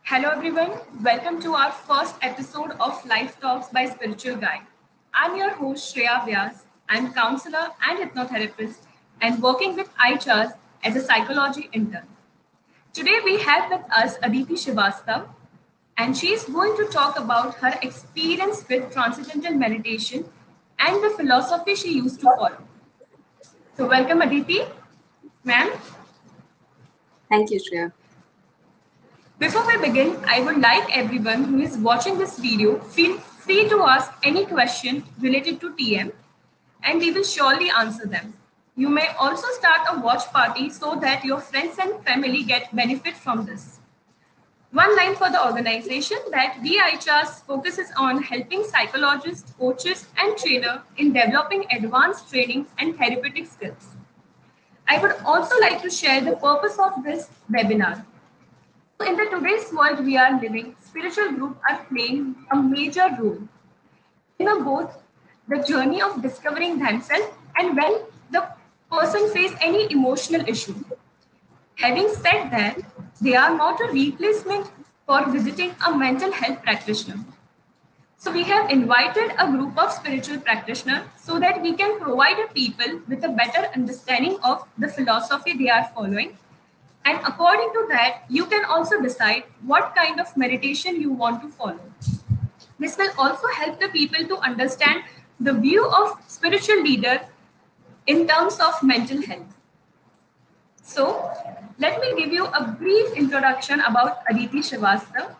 Hello everyone, welcome to our first episode of LifeTalks by Spiritual Guide. I'm your host Shreya Vyas. I'm counselor and hypnotherapist and working with iChars as a psychology intern. Today we have with us Aditi Shrivastava and she is going to talk about her experience with Transcendental Meditation and the philosophy she used to follow. So welcome Aditi, ma'am. Thank you, Shreya. Before we begin, I would like everyone who is watching this video feel free to ask any question related to TM and we will surely answer them. You may also start a watch party so that your friends and family get benefit from this. One line for the organization that VIHRs focuses on helping psychologists, coaches and trainers in developing advanced training and therapeutic skills. I would also like to share the purpose of this webinar. In the today's world we are living, spiritual groups are playing a major role in both the journey of discovering themselves and when the person faces any emotional issue. Having said that, they are not a replacement for visiting a mental health practitioner. So we have invited a group of spiritual practitioners so that we can provide a people with a better understanding of the philosophy they are following, and according to that, you can also decide what kind of meditation you want to follow. This will also help the people to understand the view of spiritual leader in terms of mental health. So, let me give you a brief introduction about Aditi Shrivastava.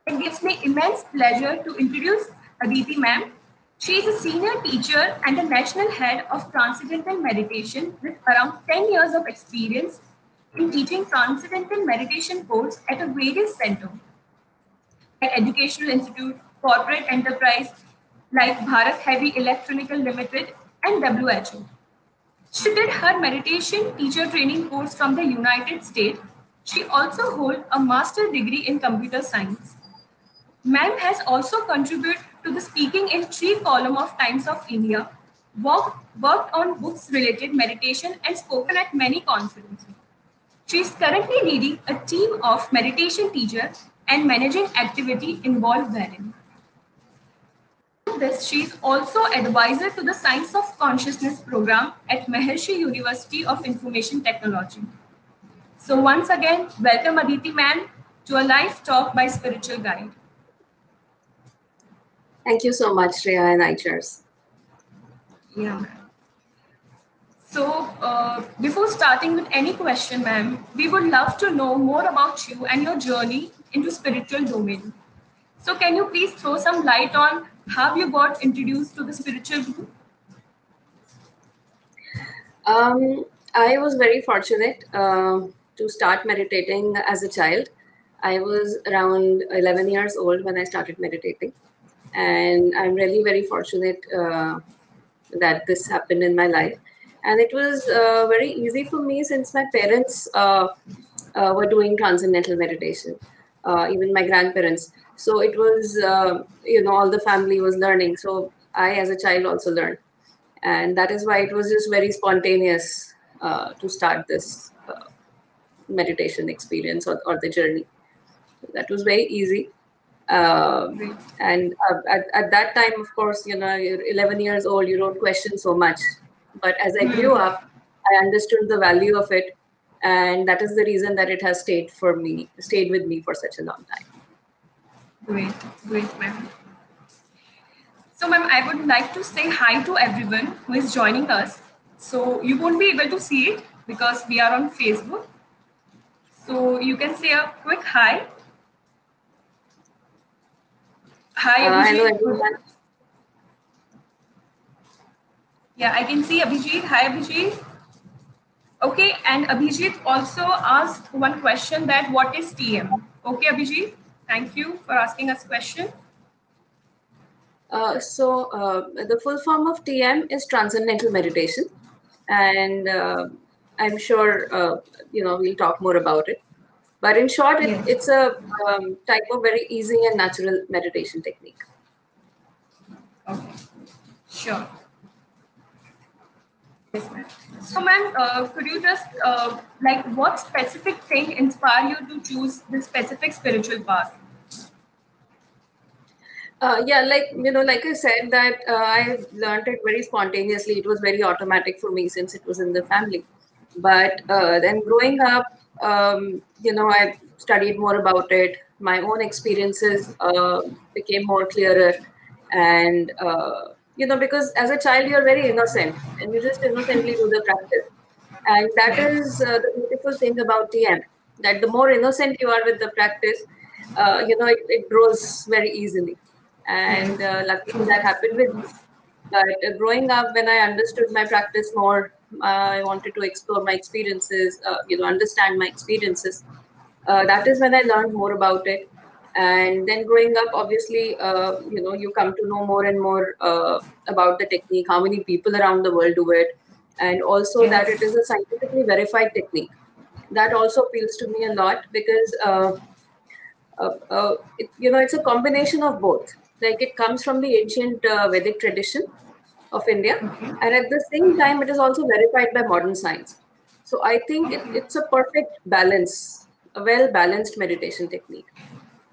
It gives me immense pleasure to introduce Aditi ma'am. She is a senior teacher and a national head of Transcendental Meditation with around 10 years of experience in teaching Transcendental Meditation course at a various centers like Educational Institute, Corporate Enterprise like Bharat Heavy Electricals Limited and WHO. She did her meditation teacher training course from the United States. She also holds a master's degree in computer science. Ma'am has also contributed to the speaking in 3 columns of Times of India, worked on books related meditation and spoken at many conferences. She is currently leading a team of meditation teachers and managing activity involved therein. This, she is also advisor to the Science of Consciousness program at Maharishi University of Information Technology. So once again, welcome Aditi ma'am to a live talk by Spiritual Guide. Thank you so much, Shreya and iChars. Yeah, ma'am. So before starting with any question, ma'am, we would love to know more about you and your journey into spiritual domain. So can you please throw some light on how you got introduced to the spiritual group? I was very fortunate to start meditating as a child. I was around 11 years old when I started meditating. And I'm really very fortunate that this happened in my life. And it was very easy for me since my parents were doing transcendental meditation, even my grandparents. So it was, all the family was learning. So I, as a child, also learned. And that is why it was just very spontaneous to start this meditation experience or the journey. That was very easy. And at that time, of course, you're 11 years old, you don't question so much. But as I grew up, I understood the value of it, and that is the reason that it has stayed with me for such a long time. Great, ma'am. So, ma'am, I would like to say hi to everyone who is joining us. So you won't be able to see it because we are on Facebook. So you can say a quick hi. Hi, Abhijit. Hello, everyone. Yeah, I can see Abhijit. Hi, Abhijit. Okay, and Abhijit also asked one question that what is TM? Okay, Abhijit, thank you for asking us question. The full form of TM is Transcendental Meditation, and I'm sure we'll talk more about it. But in short, it's a type of very easy and natural meditation technique. Okay, sure. Yes, ma'am. So, ma'am, could you just like what specific thing inspire you to choose this specific spiritual path? Yeah, like I said, that I learned it very spontaneously. It was very automatic for me since it was in the family. But then growing up, I studied more about it. My own experiences became more clearer, and because as a child you're very innocent and you just innocently do the practice, and that Yes. is the beautiful thing about TM. That the more innocent you are with the practice, it grows very easily, and Yes. luckily that happened with me. But growing up, when I understood my practice more, I wanted to explore my experiences, understand my experiences. That is when I learned more about it. And then growing up, obviously, you come to know more and more about the technique, how many people around the world do it, and also that it Yes. is a scientifically verified technique. That also appeals to me a lot because it's a combination of both. Like it comes from the ancient Vedic tradition of India, Okay. and at the same time, it is also verified by modern science. So I think Okay. it's a perfect balance, a well balanced meditation technique.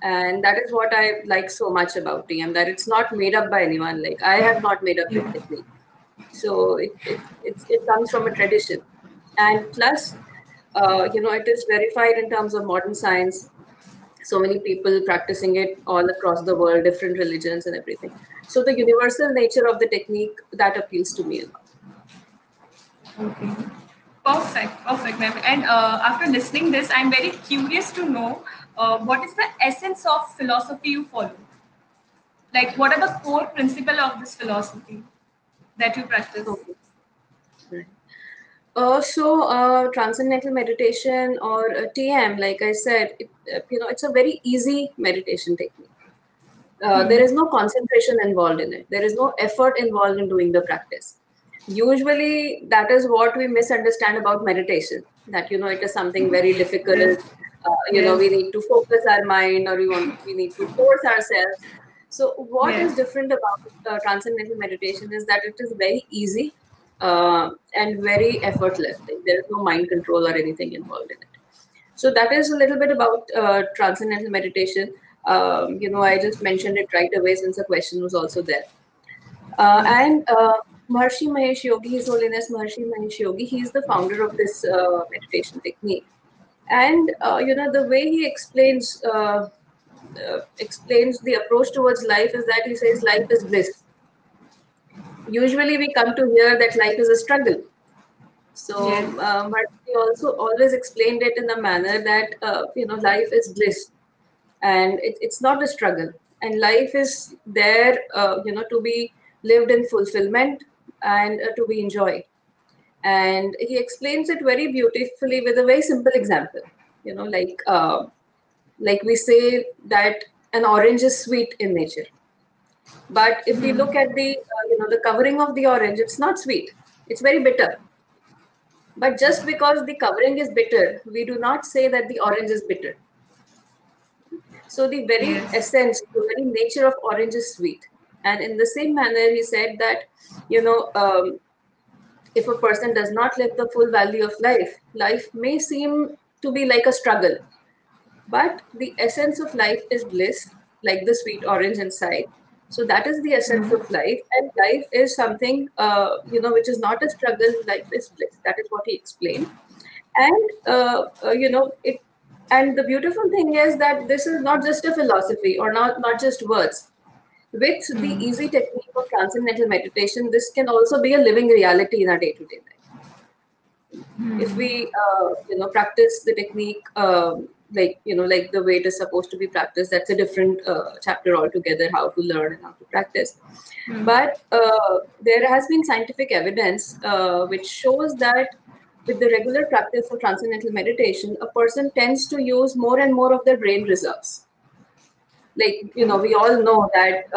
And that is what I like so much about TM, that it's not made up by anyone. Like I have not made up this Yes. technique. So it comes from a tradition. And plus, it is verified in terms of modern science, so many people practicing it all across the world, different religions and everything. So the universal nature of the technique, that appeals to me a lot. Okay. Perfect. Perfect, ma'am. And after listening this, I'm very curious to know what is the essence of philosophy you follow. Like, what are the core principle of this philosophy that you practice? Okay. Right. Transcendental meditation, or TM, like I said, it's a very easy meditation technique. There is no concentration involved in it. There is no effort involved in doing the practice. Usually, that is what we misunderstand about meditation. That it is something very difficult. Yes. We Yes. need to focus our mind, or we need to force ourselves. So, what is Yes. different about transcendental meditation is that it is very easy and very effortless. Like there is no mind control or anything involved in it. So that is a little bit about transcendental meditation. I just mentioned it right away since the question was also there. Yes. And Maharishi Mahesh Yogi, His Holiness Maharishi Mahesh Yogi, he is the founder of this meditation technique. And the way he explains the approach towards life is that he says life is bliss. Usually, we come to hear that life is a struggle. Yes. But he also always explained it in a manner that life is bliss, and it's not a struggle, and life is there to be lived in fulfillment, and to be enjoyed. And he explains it very beautifully with a very simple example. Like we say that an orange is sweet in nature, but if we look at the covering of the orange, it's not sweet, it's very bitter. But just because the covering is bitter, we do not say that the orange is bitter. So the very Yes. essence, the very nature of orange is sweet. And in the same manner, he said that, you know, um, if a person does not live the full value of life, life may seem to be like a struggle. But the essence of life is bliss, like the sweet orange inside. So that is the essence of life, and life is something which is not a struggle. Life is bliss. That is what he explained. And it. And the beautiful thing is that this is not just a philosophy, or not just words. With the easy technique of transcendental meditation, this can also be a living reality in our day-to-day life. If we practice the technique, like the way it is supposed to be practiced, that's a different chapter altogether, how to learn and how to practice. But there has been scientific evidence which shows that with the regular practice of transcendental meditation, a person tends to use more and more of their brain reserves. Like, we all know that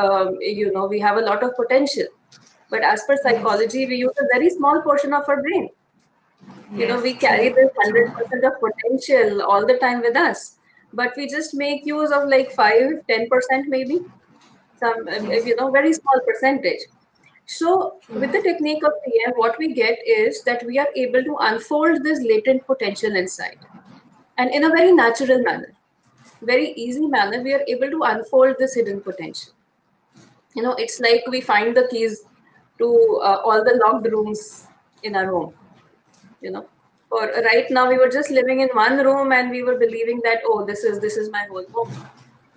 we have a lot of potential, but as per Yes. psychology, we use a very small portion of our brain. Yes. We True. carry this True. 100% of potential all the time with us, but we just make use of like 5, 10% maybe, some Yes. very small percentage. So with the technique of TM, what we get is that we are able to unfold this latent potential inside, and in a very natural manner, very easy manner, we are able to unfold this hidden potential. It's like we find the keys to all the locked rooms in our home. you know or right now we were just living in one room and we were believing that, oh, this is my whole home.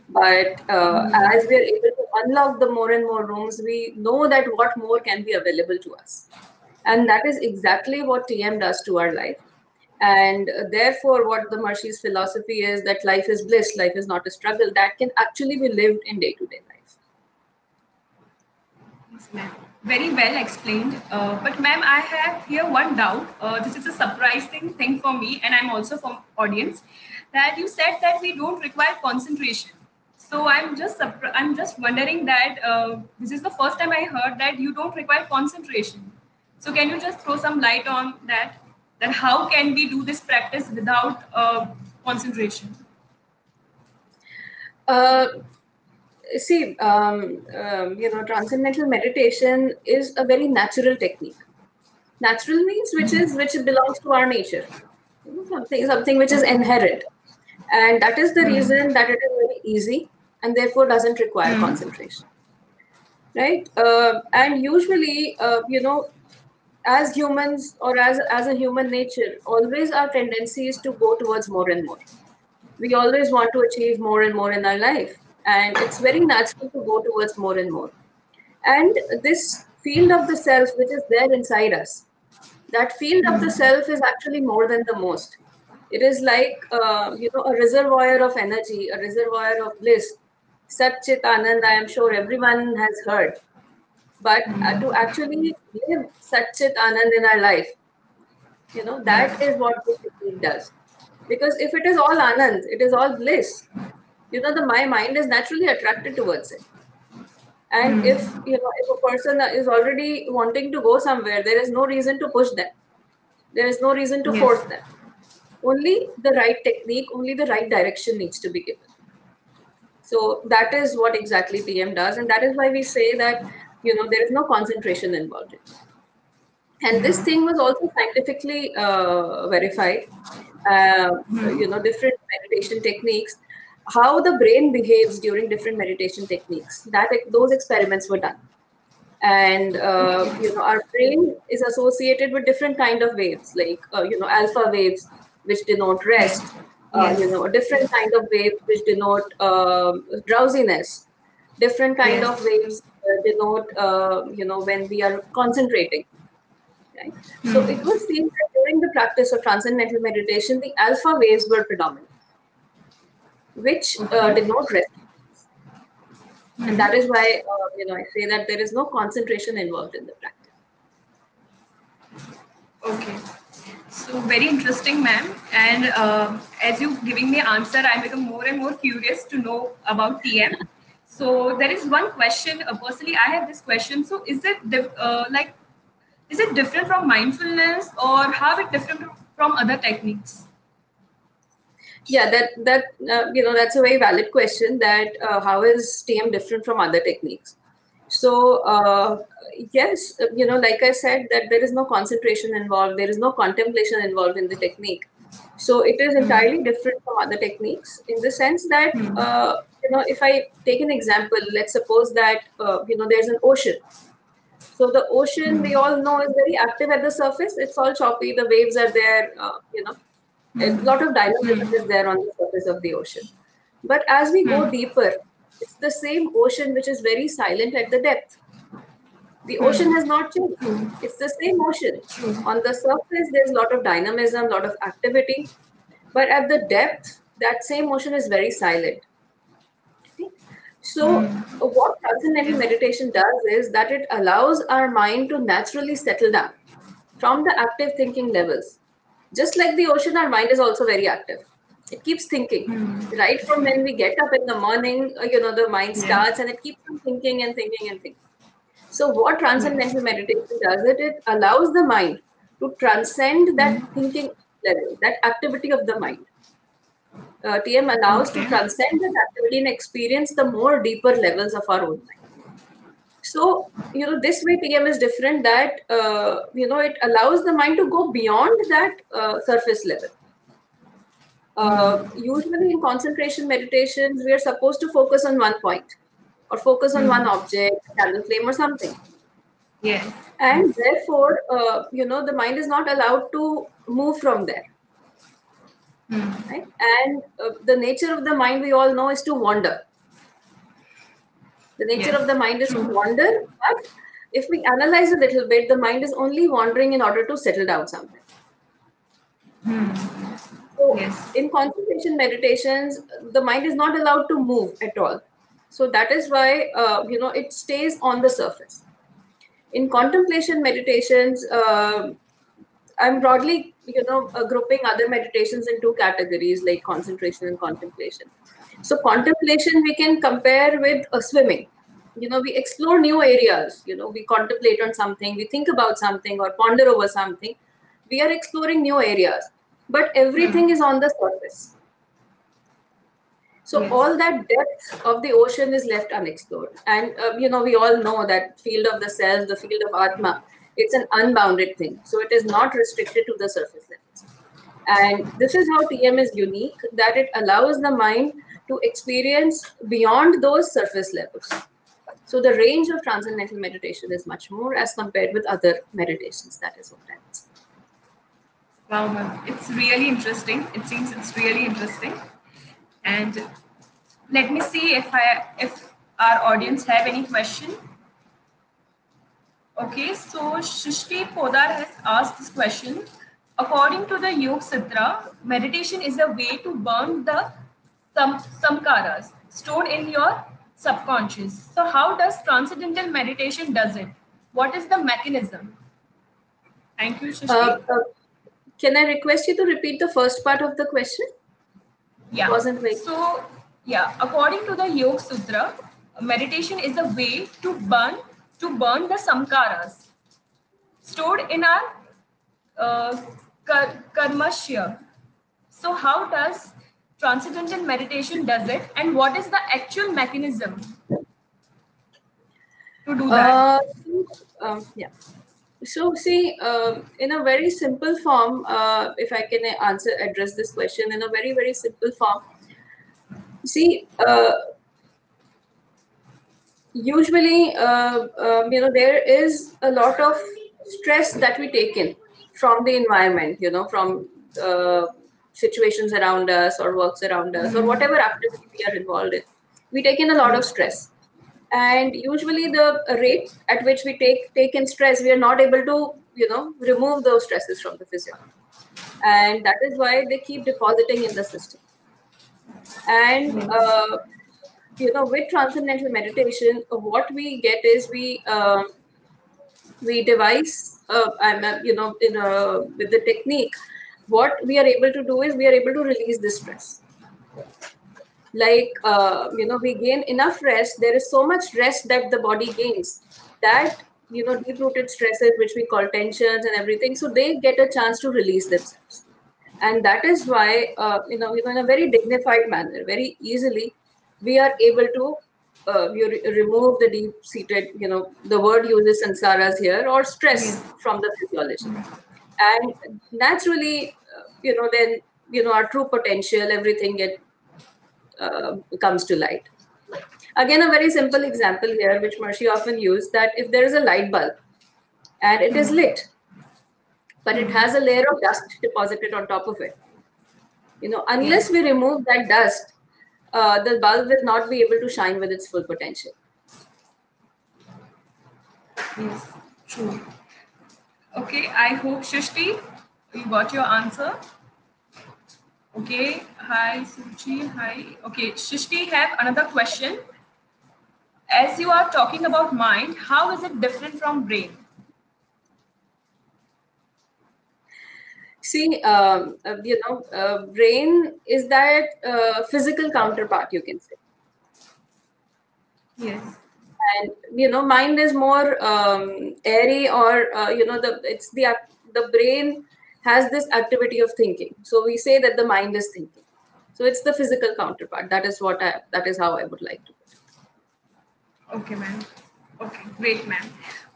But as we are able to unlock the more and more rooms, we know that what more can be available to us. And that is exactly what TM does to our life. And therefore, what the Mahari's philosophy is, that life is bliss, life is not a struggle, that can actually be lived in day-to-day life. Yes, ma'am. Very well explained. But ma'am, I have here one doubt. This is a surprising thing for me, and I'm also from audience. That you said that we don't require concentration. So I'm just wondering that this is the first time I heard that you don't require concentration. So can you just throw some light on that? That how can we do this practice without concentration? Uh, See, transcendental meditation is a very natural technique. Natural means which belongs to our nature, something which is inherent, and that is the reason that it is very easy and therefore doesn't require concentration, right? And usually, as humans, or as a human nature, always our tendency is to go towards more and more. We always want to achieve more and more in our life, and it's very natural to go towards more and more. And this field of the self which is there inside us, that field of the self is actually more than the most. It is like a reservoir of energy, a reservoir of bliss. Sat Chit Anand, I am sure everyone has heard. But to actually live Sat Chit Anand in our life, that is what this technique does. Because if it is all Anand, it is all bliss, the my mind is naturally attracted towards it. And if a person is already wanting to go somewhere, there is no reason to push them. There is no reason to Yes. force them. Only the right technique, only the right direction needs to be given. So that is what exactly TM does, and that is why we say that there is no concentration involved in it. And this thing was also scientifically verified. Different meditation techniques, how the brain behaves during different meditation techniques. Those experiments were done, and Okay. our brain is associated with different kind of waves, like alpha waves, which denote rest. Yes. A different kind of waves which denote drowsiness. Different kind of Yes. waves denote when we are concentrating, right? So it was seen that during the practice of transcendental meditation, the alpha waves were predominant, which Okay. denote rest. And that is why I say that there is no concentration involved in the practice. Okay. So very interesting, ma'am. And as you giving me answer, I become more and more curious to know about TM. So there is one question. Personally, I have this question. So is it different from mindfulness, or how it different from other techniques? Yeah, that's a very valid question. That how is TM different from other techniques? So yes, like I said, that there is no concentration involved, there is no contemplation involved in the technique. So it is entirely different from other techniques in the sense that if I take an example, let's suppose that there's an ocean. So the ocean, we all know, is very active at the surface. It's all choppy. The waves are there. A lot of dynamism is there on the surface of the ocean. But as we go deeper, it's the same ocean which is very silent at the depth. The ocean has not changed. True. It's the same ocean. True. On the surface, there's a lot of dynamism, a lot of activity. But at the depth, that same ocean is very silent. Okay? So, what transcendental Yes. meditation does is that it allows our mind to naturally settle down from the active thinking levels. Just like the ocean, our mind is also very active. It keeps thinking. Right from when we get up in the morning, the mind Yes. starts and it keeps on thinking and thinking and thinking. So, what Yes. transcendental meditation does, it allows the mind to transcend that thinking level, that activity of the mind. TM allows to Okay. transcend that activity and experience the more deeper levels of our own mind. So, this way TM is different, that, it allows the mind to go beyond that surface level. Usually in concentration meditations, we are supposed to focus on one point or focus on one object, candle flame or something. Yes. And therefore, the mind is not allowed to move from there. Right? And the nature of the mind, we all know, is to wander. The nature Yes. of the mind is to True. wander, but if we analyze a little bit, the mind is only wandering in order to settle down somewhere. So Yes. in concentration meditations, the mind is not allowed to move at all. So that is why, it stays on the surface. In contemplation meditations, I'm broadly, grouping other meditations in two categories, like concentration and contemplation. So contemplation we can compare with swimming. We explore new areas. We contemplate on something, we think about something or ponder over something. We are exploring new areas, but everything is on the surface. So Yes. all that depth of the ocean is left unexplored. And, we all know that field of the self, the field of Atma, it's an unbounded thing. So it is not restricted to the surface levels. And this is how TM is unique, that it allows the mind to experience beyond those surface levels. So the range of transcendental meditation is much more as compared with other meditations. That is what I would say. Wow, ma'am. It's really interesting. It seems it's really interesting. And let me see if our audience have any question. Okay, so Shrishti Podar has asked this question. According to the Yoga Sutra, meditation is a way to burn the samkaras stored in your subconscious. So how does transcendental meditation does it? What is the mechanism? Thank you, Uh, Shrishti. uh, can I request you to repeat the first part of the question? It Yeah. wasn't very. So, yeah, according to the Yoga Sutra, meditation is a way to burn the samkaras stored in our karmashya. So, how does transcendental meditation does it, and what is the actual mechanism to do that? Uh, yeah. So, see, in a very simple form, if I can address this question in a very, very simple form. See, usually, there is a lot of stress that we take in from the environment, from situations around us or works around us or whatever activity we are involved in. We take in a lot of stress. And usually the rate at which we take in stress, we are not able to, remove those stresses from the physiology. And that is why they keep depositing in the system. And with transcendental meditation, what we get is we devise and in with the technique, what we are able to do is we are able to release this stress. Like, we gain enough rest. There is so much rest that the body gains, that, deep rooted stresses which we call tensions and everything, so they get a chance to release themselves. And that is why, in a very dignified manner, very easily, we are able to remove the deep seated, the word uses sanskaras here, or stress Yes. from the physiology. And naturally, then, our true potential, everything comes to light. Again, a very simple example here, which Maharishi often use, that if there is a light bulb and it is lit, but it has a layer of dust deposited on top of it, unless Yes. we remove that dust, the bulb will not be able to shine with its full potential. Yes. True. Okay. I hope Shrishti, you got your answer. Okay. Hi, Suchi. Hi. Okay. Shrishti have another question. As you are talking about mind, how is it different from brain? See, brain is that physical counterpart, you can say. Yes. And, mind is more airy, or, the brain has this activity of thinking. So we say that the mind is thinking. So it's the physical counterpart. That is how I would like to put it. Okay, ma'am. Okay, great, ma'am.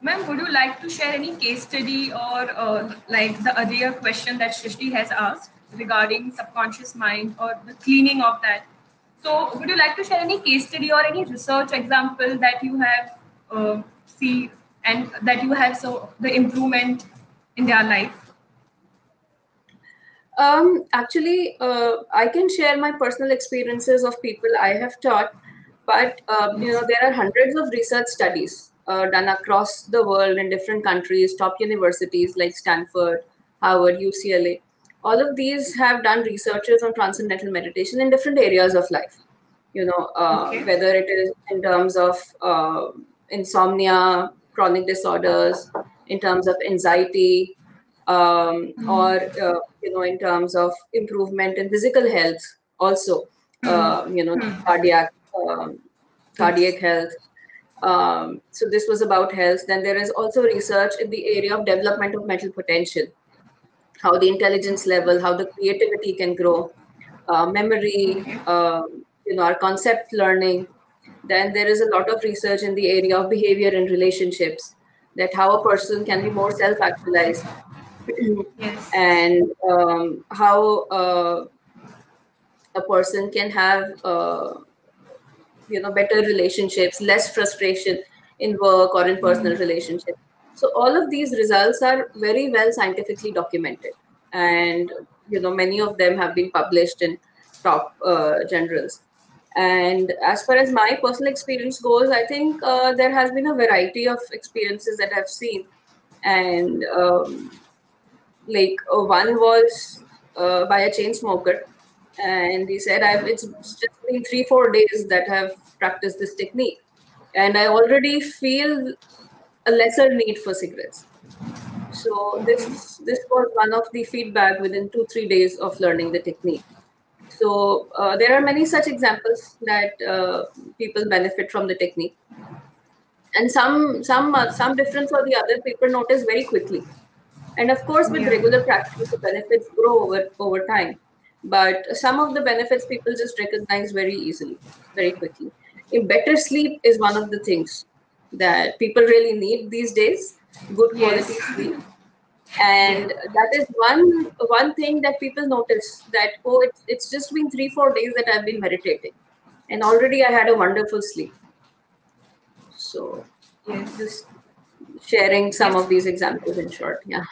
Ma'am, would you like to share any case study or like the earlier question that Shrishti has asked regarding subconscious mind or the cleaning of that? So, would you like to share any case study or any research example that you have see and that you have so the improvement in their life? Actually, I can share my personal experiences of people I have taught, but Yes. there are hundreds of research studies done across the world in different countries, top universities like Stanford, Harvard, UCLA. All of these have done researches on transcendental meditation in different areas of life. Okay. Whether it is in terms of insomnia, chronic disorders, in terms of anxiety, or in terms of improvement in physical health, also, cardiac um, cardiac Yes. health. So this was about health. Then there is also research in the area of development of mental potential, how the intelligence level, how the creativity can grow, memory, Okay. our concept learning. Then there is a lot of research in the area of behavior and relationships, that how a person can be more self-actualized, Yes. and how a person can have better relationships, less frustration in work or in personal relationships. So all of these results are very well scientifically documented, and many of them have been published in top journals. And as far as my personal experience goes, I think there has been a variety of experiences that I've seen. And like one was by a chain smoker, and he said, it's just been 3-4 days that I've practiced this technique, and I already feel a lesser need for cigarettes. So this was one of the feedback within 2-3 days of learning the technique. So there are many such examples that people benefit from the technique, and some difference or the other people notice very quickly. And of course, with Yeah. regular practice, the benefits grow over time. But some of the benefits people just recognize very easily, very quickly. A better sleep is one of the things that people really need these days. Good quality Yes. sleep, Yeah. and that is one thing that people notice, that it's just been 3-4 days that I've been meditating, and already I had a wonderful sleep. So Yes. just sharing some Yes. of these examples in short, yeah.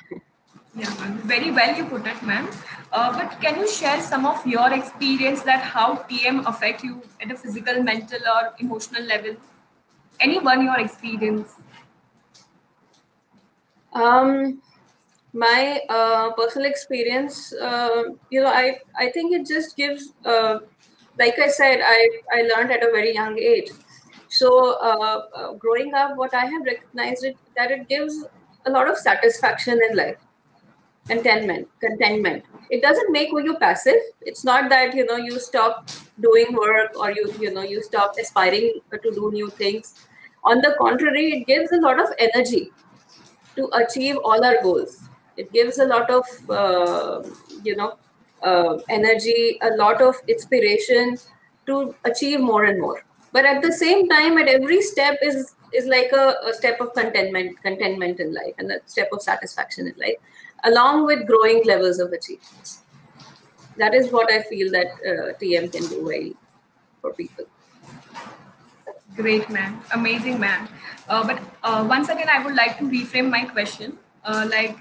Yeah, ma'am. Very well you put it, ma'am. But can you share some of your experience that how TM affect you at a physical, mental, or emotional level? Any one your experience? Um, my personal experience, I think it just gives, like I said, I learned at a very young age. So growing up, what I have recognized it that it gives a lot of satisfaction in life, contentment. It doesn't make you passive. It's not that you stop doing work, or you stop aspiring to do new things. On the contrary, it gives a lot of energy to achieve all our goals. It gives a lot of energy, a lot of inspiration to achieve more and more. But at the same time, at every step is like a step of contentment in life, and a step of satisfaction in life, along with growing levels of achievements. That is what I feel that TM can do well for people. Great, man. Amazing, man. But once again, I would like to reframe my question. I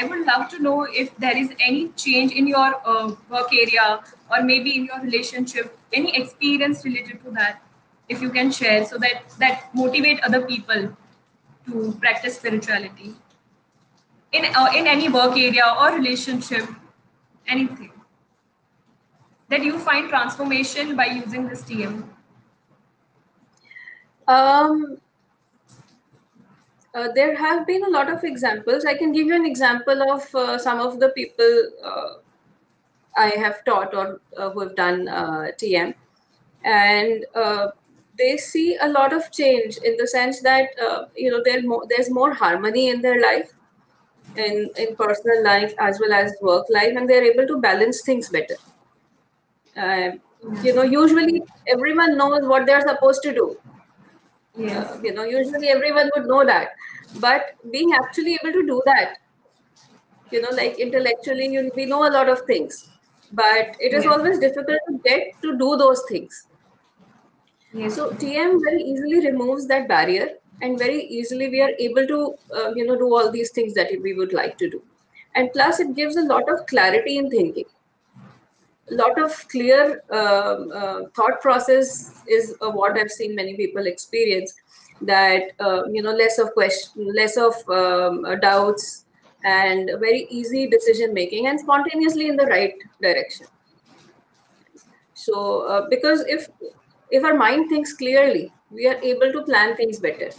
would love to know if there is any change in your work area or maybe in your relationship, any experience related to that, if you can share, so that motivate other people to practice spirituality in any work area or relationship, anything that you find transformation by using this TM. Um, there have been a lot of examples. I can give you an example of some of the people I have taught, or who have done TM, and they see a lot of change in the sense that there's more harmony in their life, in personal life as well as work life, and they're able to balance things better. Uh, Yes. Usually everyone knows what they're supposed to do, Yes. Usually everyone would know that, but being actually able to do that, like intellectually, we know a lot of things, but it is Yes. always difficult to get to do those things. Yes, So ma'am. TM very easily removes that barrier, and very easily we are able to, do all these things that we would like to do. And plus, it gives a lot of clarity in thinking. A lot of clear thought process is what I've seen many people experience. That less of question, less of doubts, and very easy decision making, and spontaneously in the right direction. So because if our mind thinks clearly, we are able to plan things better.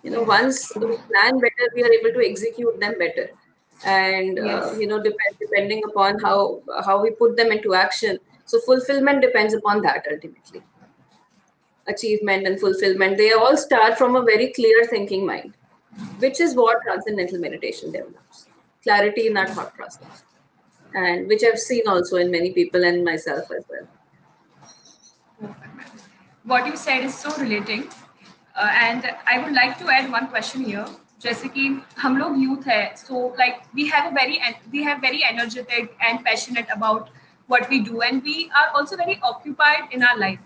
Yes. Once we plan better, we are able to execute them better. And Yes. depending upon how we put them into action, so fulfillment depends upon that ultimately. Achievement and fulfillment, they all start from a very clear thinking mind, which is what transcendental meditation develops. Clarity in our thought process, and which I've seen also in many people and myself as well. Perfect, ma'am. What you said is so relating. And I would like to add one question here. जैसे कि हम लोग youth है, so like we have very energetic and passionate about what we do, and we are also very occupied in our life.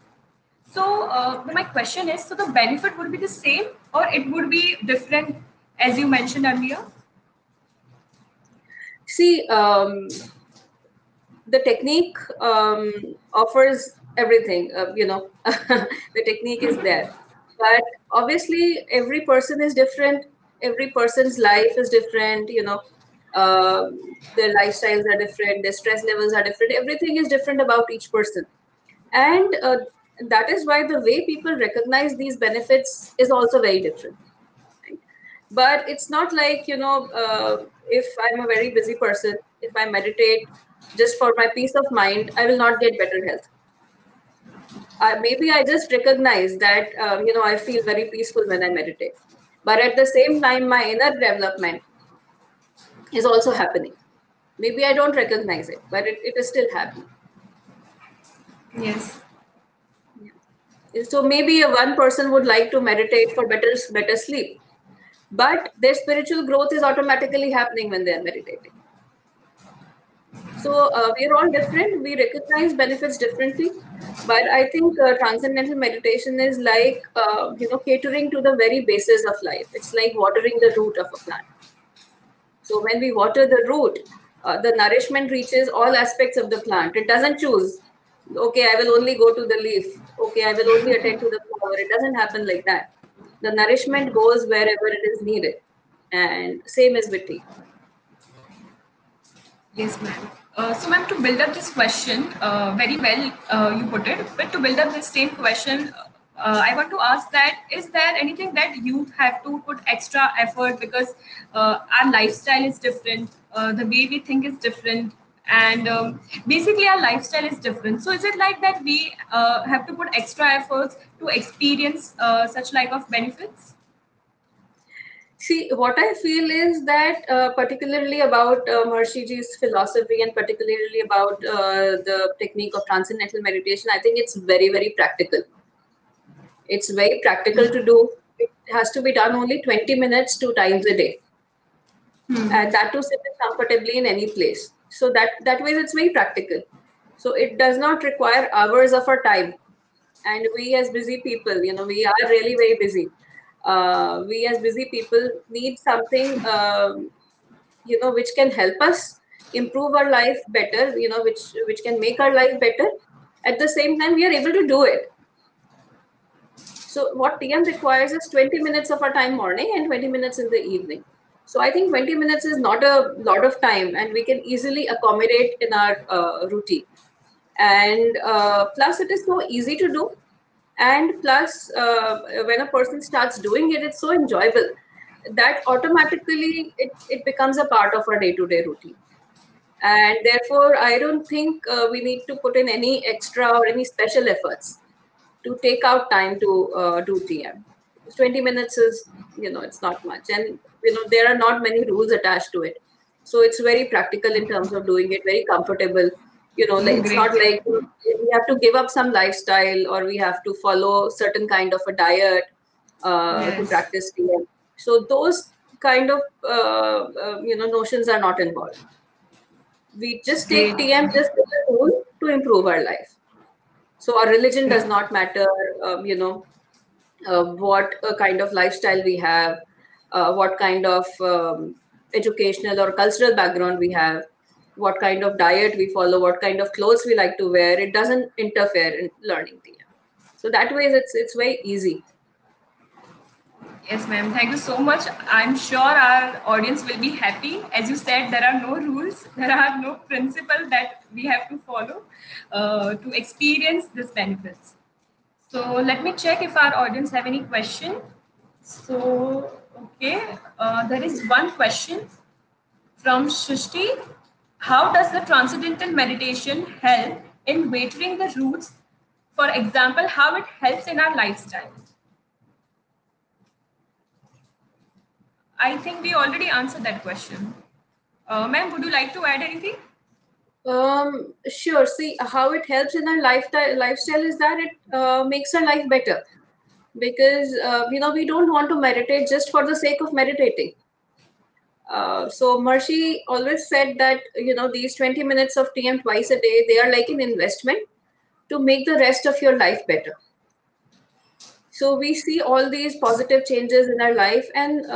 So my question is, so the benefit would be the same or it would be different, as you mentioned earlier? See, the technique offers everything. The technique is there, but obviously every person is different. Every person's life is different. Their lifestyles are different. Their stress levels are different. Everything is different about each person, and that is why the way people recognize these benefits is also very different. Right? But it's not like, if I'm a very busy person, if I meditate just for my peace of mind, I will not get better health. Maybe I just recognize that, I feel very peaceful when I meditate, but at the same time my inner development is also happening. Maybe I don't recognize it, but it is still happening. Yes. Yeah. So maybe one person would like to meditate for better sleep, but their spiritual growth is automatically happening when they are meditating. So we are all different. We recognize benefits differently, but I think transcendental meditation is like, catering to the very basis of life. It's like watering the root of a plant. So when we water the root, the nourishment reaches all aspects of the plant. It doesn't choose. Okay, I will only go to the leaf. Okay, I will only attend to the flower. It doesn't happen like that. The nourishment goes wherever it is needed, and same is with tea. Yes, ma'am. So, ma'am, to build up this question, very well you put it. But to build up this same question, I want to ask that: is there anything that youth have to put extra effort because our lifestyle is different, the way we think is different, and basically our lifestyle is different. So, is it like that we have to put extra efforts to experience such like of benefits? See, what I feel is that, particularly about Maharishi's philosophy, and particularly about the technique of transcendental meditation, I think it's very, very practical. It's very practical to do. It has to be done only 20 minutes, 2 times a day, and that too sitting comfortably in any place. So that way, it's very practical. So it does not require hours of our time. And we as busy people, we are really very busy. We as busy people need something, which can help us improve our life better, which can make our life better. At the same time, we are able to do it. So what TM requires is 20 minutes of our time morning and 20 minutes in the evening. So I think 20 minutes is not a lot of time, and we can easily accommodate in our routine. And plus, it is so easy to do. And plus, when a person starts doing it, it's so enjoyable that automatically it becomes a part of our day-to-day routine. And therefore, I don't think we need to put in any extra or any special efforts to take out time to do TM. 20 minutes is, it's not much. And, there are not many rules attached to it. So it's very practical in terms of doing it, very comfortable. Like, it's Great. not like we have to give up some lifestyle, or we have to follow certain kind of a diet. to Yes. practice TM. So those kind of notions are not involved. We just take Great. TM just as a tool to improve our life. So our religion does not matter. What kind of lifestyle we have, what kind of educational or cultural background we have, what kind of diet we follow, what kind of clothes we like to wear. It doesn't interfere in learning TM. So that way, it's very easy. Yes, ma'am. Thank you so much. I'm sure our audience will be happy. As you said, there are no rules, there are no principle that we have to follow to experience this benefits. So let me check if our audience have any question. So, okay, there is one question from Shrishti. How does the transcendental meditation help in watering the roots? For example, how it helps in our lifestyle? I think we already answered that question. Ma'am, would you like to add anything? Sure. See, how it helps in our lifestyle is that it makes our life better, because we don't want to meditate just for the sake of meditating. So Maharishi always said that these 20 minutes of TM twice a day, they are like an investment to make the rest of your life better. So we see all these positive changes in our life, and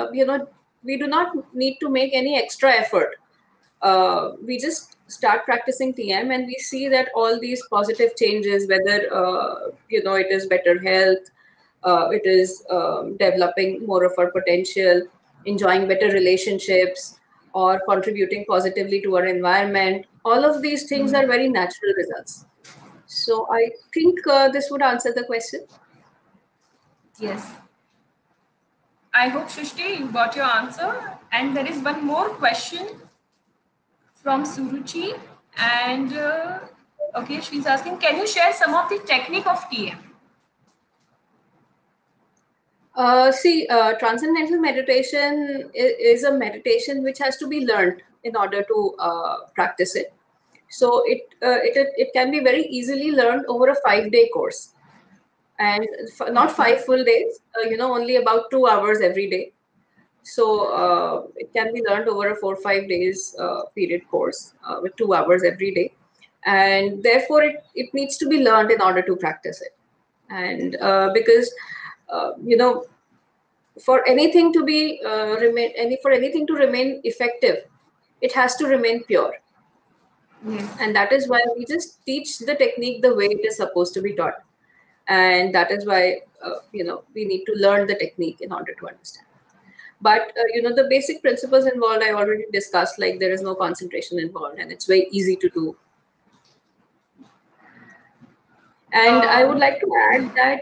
we do not need to make any extra effort. We just start practicing TM, and we see that all these positive changes, whether it is better health, it is developing more of our potential, enjoying better relationships, or contributing positively to our environment. All of these things are very natural results. So I think this would answer the question. Yes. I hope, Shrishti, you got your answer. And there is one more question from Suruchi. And okay, she's asking, can you share some of the technique of TM? See, transcendental meditation is a meditation which has to be learned in order to practice it. So it can be very easily learned over a 5-day course, and not 5 full days. Only about 2 hours every day. So it can be learned over a 4 or 5 days period course with 2 hours every day, and therefore it needs to be learned in order to practice it. And because uh, you know for anything to be for anything to remain effective, it has to remain pure. Yes. And that is why we just teach the technique the way it is supposed to be taught. And that is why we need to learn the technique in order to understand. But the basic principles involved I already discussed, like there is no concentration involved, and it's very easy to do. And I would Uh, like to add that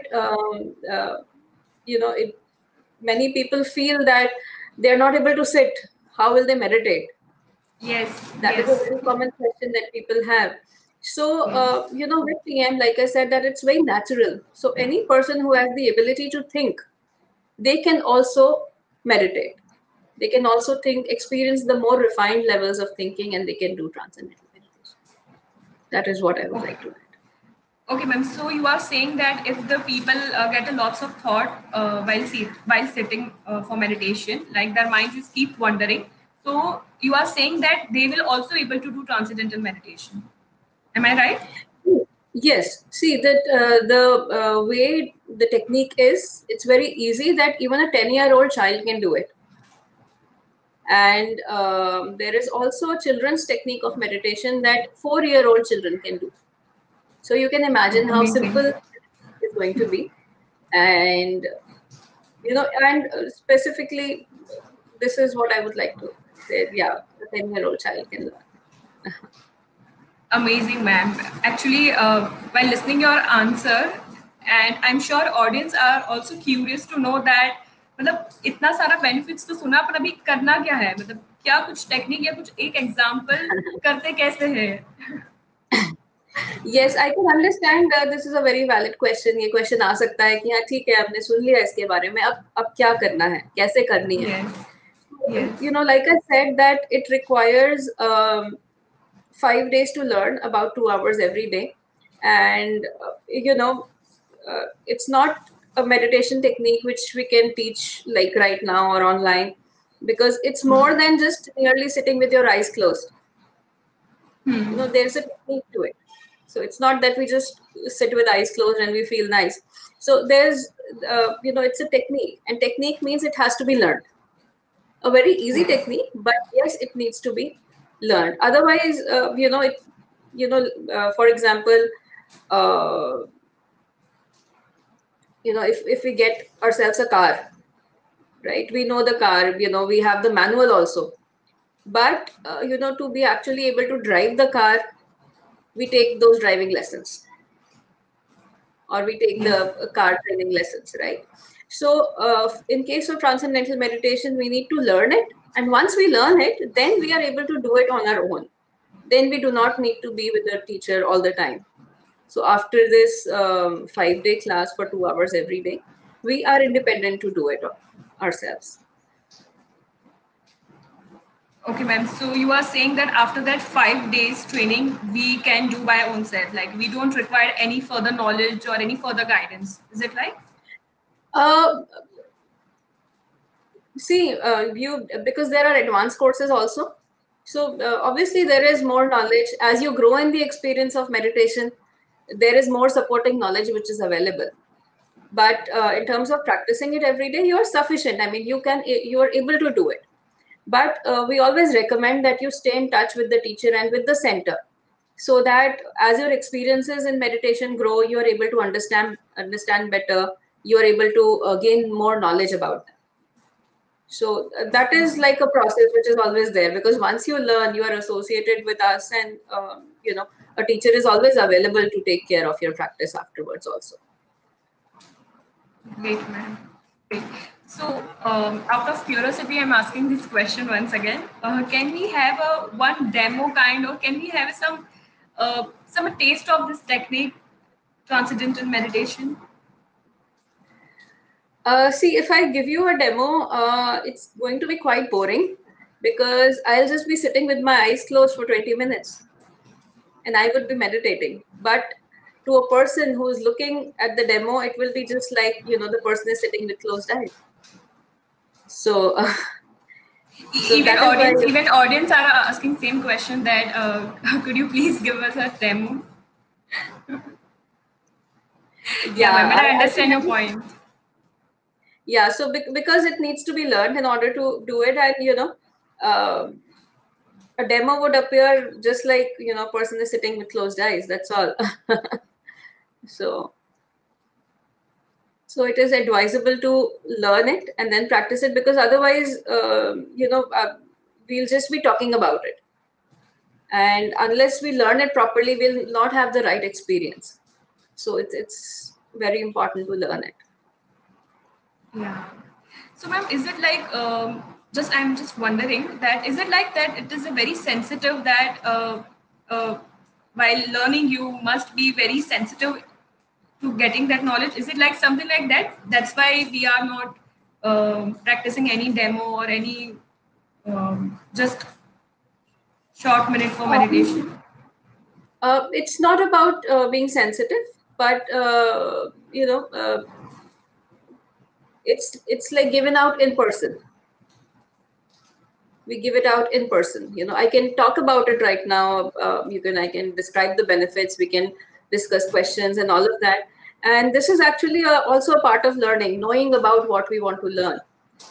many people feel that they're not able to sit. How will they meditate? yes, That is a yes, very common question that people have. So, yes. with TM, like I said, that it's very natural. So, any person who has the ability to think, they can also meditate. They can also think, experience the more refined levels of thinking, and they can do transcendental meditation. That is what I would Okay. like to add. Okay, ma'am. So you are saying that if the people get a lots of thought while sitting for meditation, like their minds just keep wandering. So you are saying that they will also able to do transcendental meditation. Am I right? Yes, see that the way the technique is, it's very easy that even a 10-year-old child can do it. And there is also a children's technique of meditation that 4-year-old children can do. So you can Oh, imagine how amazing. simple it's going to be. And specifically, this is what I would like to say. Yeah, a 10-year-old child can learn. Amazing, ma'am. Actually, while listening your answer, and I'm sure audience are also curious to know that मतलब इतना सारा benefits तो सुना पर अभी करना क्या है मतलब क्या कुछ टेक्निक या कुछ एक एग्जांपल करते कैसे है Yes, I can understand. This is a very valid question. ये question आ सकता है कि हाँ ठीक है, आपने सुन लिया इसके बारे में, अब क्या करना है, कैसे करनी है. yes yes Like I said, that it requires 5 days to learn, about 2 hours every day. And it's not a meditation technique which we can teach like right now or online, because it's more than just merely sitting with your eyes closed. There's a technique to it. So it's not that we just sit with eyes closed and we feel nice. So there's, it's a technique, and technique means it has to be learned. A very easy Yes. technique, but yes, it needs to be learned. Otherwise, for example, uh, if we get ourselves a car, right? We know the car, we have the manual also. But, to be actually able to drive the car, we take those driving lessons, or we take Yes. the car training lessons, right? So, in case of transcendental meditation, we need to learn it. And once we learn it, then we are able to do it on our own. Then we do not need to be with a teacher all the time. So after this 5-day class for 2 hours every day, we are independent to do it ourselves. Okay, ma'am. So you are saying that after that 5 days training, we can do by ourselves. Like we don't require any further knowledge or any further guidance. Is it right? Uh, you, because there are advanced courses also. So obviously there is more knowledge as you grow in the experience of meditation. There is more supporting knowledge which is available. But in terms of practicing it every day, you are sufficient. I mean, you are able to do it. But we always recommend that you stay in touch with the teacher and with the center, so that as your experiences in meditation grow, you are able to understand better. You are able to gain more knowledge about them. So that is like a process which is always there, because once you learn, you are associated with us, and a teacher is always available to take care of your practice afterwards also. Great, ma'am. Great. So, out of curiosity, I'm asking this question once again. Can we have a one demo kind, or can we have some taste of this technique, transcendental meditation? See, if I give you a demo, it's going to be quite boring, because I'll just be sitting with my eyes closed for 20 minutes and I would be meditating. But to a person who is looking at the demo, it will be just like, the person is sitting with closed eyes. So, so Even that is why, audience are asking same question that could you please give us a demo? Yeah, yeah, ma'am, but I I understand your can, point. yeah. So because it needs to be learned in order to do it, and uh, a demo would appear just like, person is sitting with closed eyes. That's all. So. So it is advisable to learn it and then practice it, because otherwise, we'll just be talking about it. And unless we learn it properly, we'll not have the right experience. So it's very important to learn it. Yeah. So, ma'am, is it like I'm just wondering that is it like that it is a very sensitive that uh, while learning you must be very sensitive to getting that knowledge? Is it like something like that? That's why we are not practicing any demo or any just short minute for Um, meditation. it's not about being sensitive, but it's like given out in person. We give it out in person. I can talk about it right now. I can describe the benefits. We can discuss questions and all of that. And this is actually also a part of learning, knowing about what we want to learn,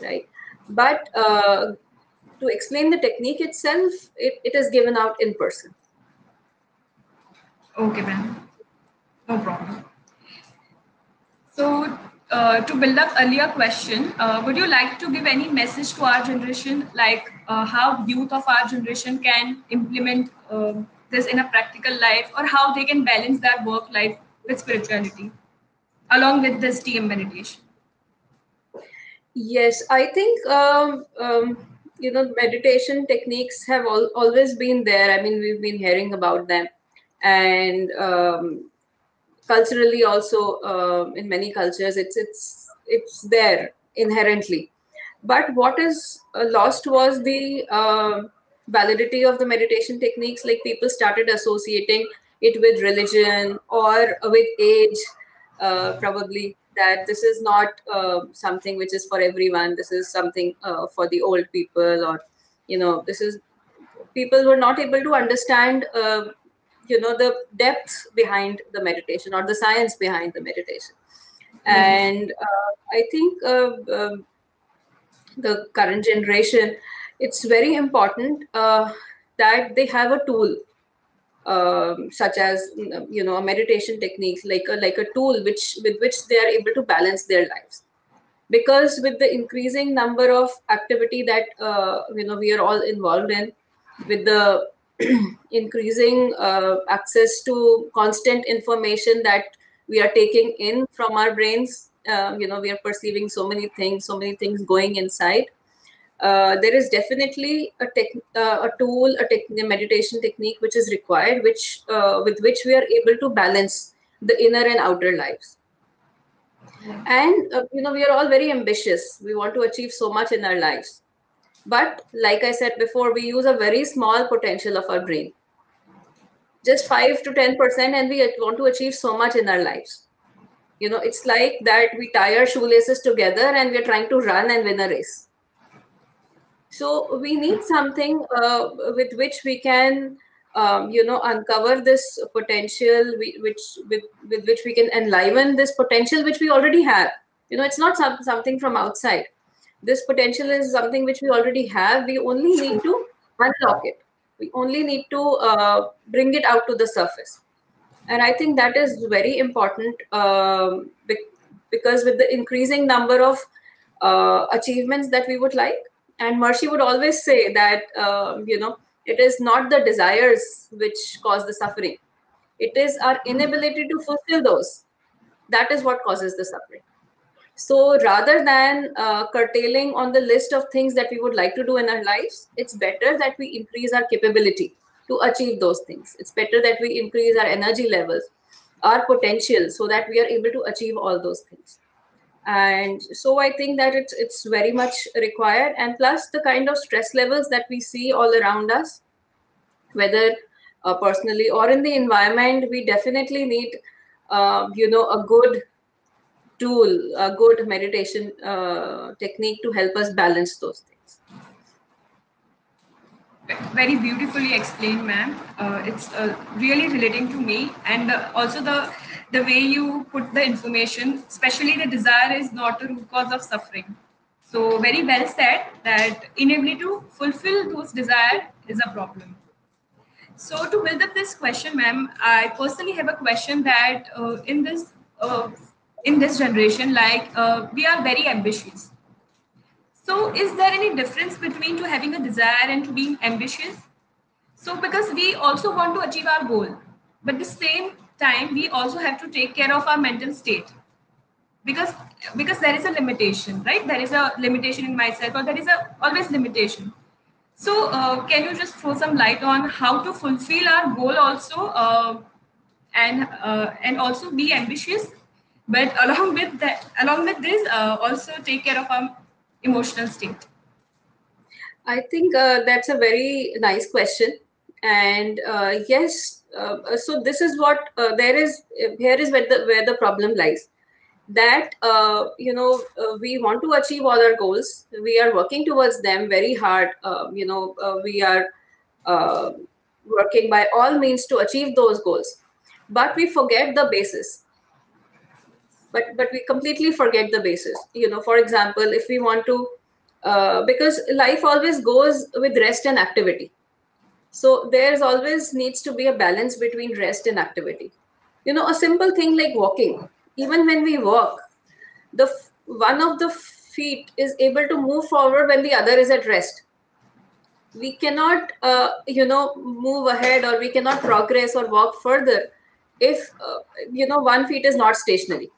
right? But to explain the technique itself, it is given out in person. Okay, ma'am. No problem. So, to build up earlier question, would you like to give any message to our generation, like how youth of our generation can implement this in a practical life, or how they can balance their work life with spirituality, along with this TM meditation? Yes, I think meditation techniques have always been there. I mean, we've been hearing about them, and culturally also, in many cultures, it's there inherently. But what is lost was the validity of the meditation techniques. Like, people started associating it with religion or with age, probably. that this is not something which is for everyone. This is something for the old people, or this is people who are not able to understand the depth behind the meditation or the science behind the meditation. Yes. And I think the current generation, it's very important that they have a tool, such as a meditation techniques, like a tool with which they are able to balance their lives. Because with the increasing number of activity that we are all involved in, with the increasing access to constant information that we are taking in from our brains, we are perceiving so many things going inside. There is definitely a tool, a meditation technique which is required, which with which we are able to balance the inner and outer lives. And we are all very ambitious. We want to achieve so much in our lives. But like I said before, we use a very small potential of our brain, just 5 to 10%, and we want to achieve so much in our lives. It's like that we tie our shoelaces together and we're trying to run and win a race. So we need something with which we can, uncover this potential, with which we can enliven this potential which we already have. It's not something from outside. This potential is something which we already have. We only need to unlock it. We only need to bring it out to the surface. And I think that is very important, because with the increasing number of achievements that we would like, and Mercy would always say that, it is not the desires which cause the suffering. It is our inability to fulfill those. That is what causes the suffering. So rather than curtailing on the list of things that we would like to do in our lives, it's better that we increase our capability to achieve those things. It's better that we increase our energy levels, our potential, so that we are able to achieve all those things. And so I think that it's very much required. And plus the kind of stress levels that we see all around us, whether personally or in the environment, we definitely need a good tool, a good meditation technique to help us balance those things. Very beautifully explained, ma'am. It's really relating to me, and also the way you put the information, especially the desire is not the root cause of suffering. So very well said that inability to fulfill those desire is a problem. So to build up this question, ma'am, I personally have a question that uh, in this generation, like we are very ambitious. So is there any difference between to having a desire and to being ambitious? So because we also want to achieve our goal, but at the same time we also have to take care of our mental state, because there is a limitation, right? There is a limitation in myself, or there is a always limitation. So can you just throw some light on how to fulfill our goal also, and also be ambitious, but along with this, also take care of our emotional state. I think that's a very nice question. And yes, so this is what there is. Here is where the problem lies. That we want to achieve all our goals. We are working towards them very hard. We are uh, working by all means to achieve those goals, but we forget the basis. But we completely forget the basis. For example, if we want to, because life always goes with rest and activity, so there's always needs to be a balance between rest and activity. A simple thing like walking. Even when we walk, one of the feet is able to move forward when the other is at rest. We cannot move ahead, or we cannot progress or walk further if one feet is not stationary.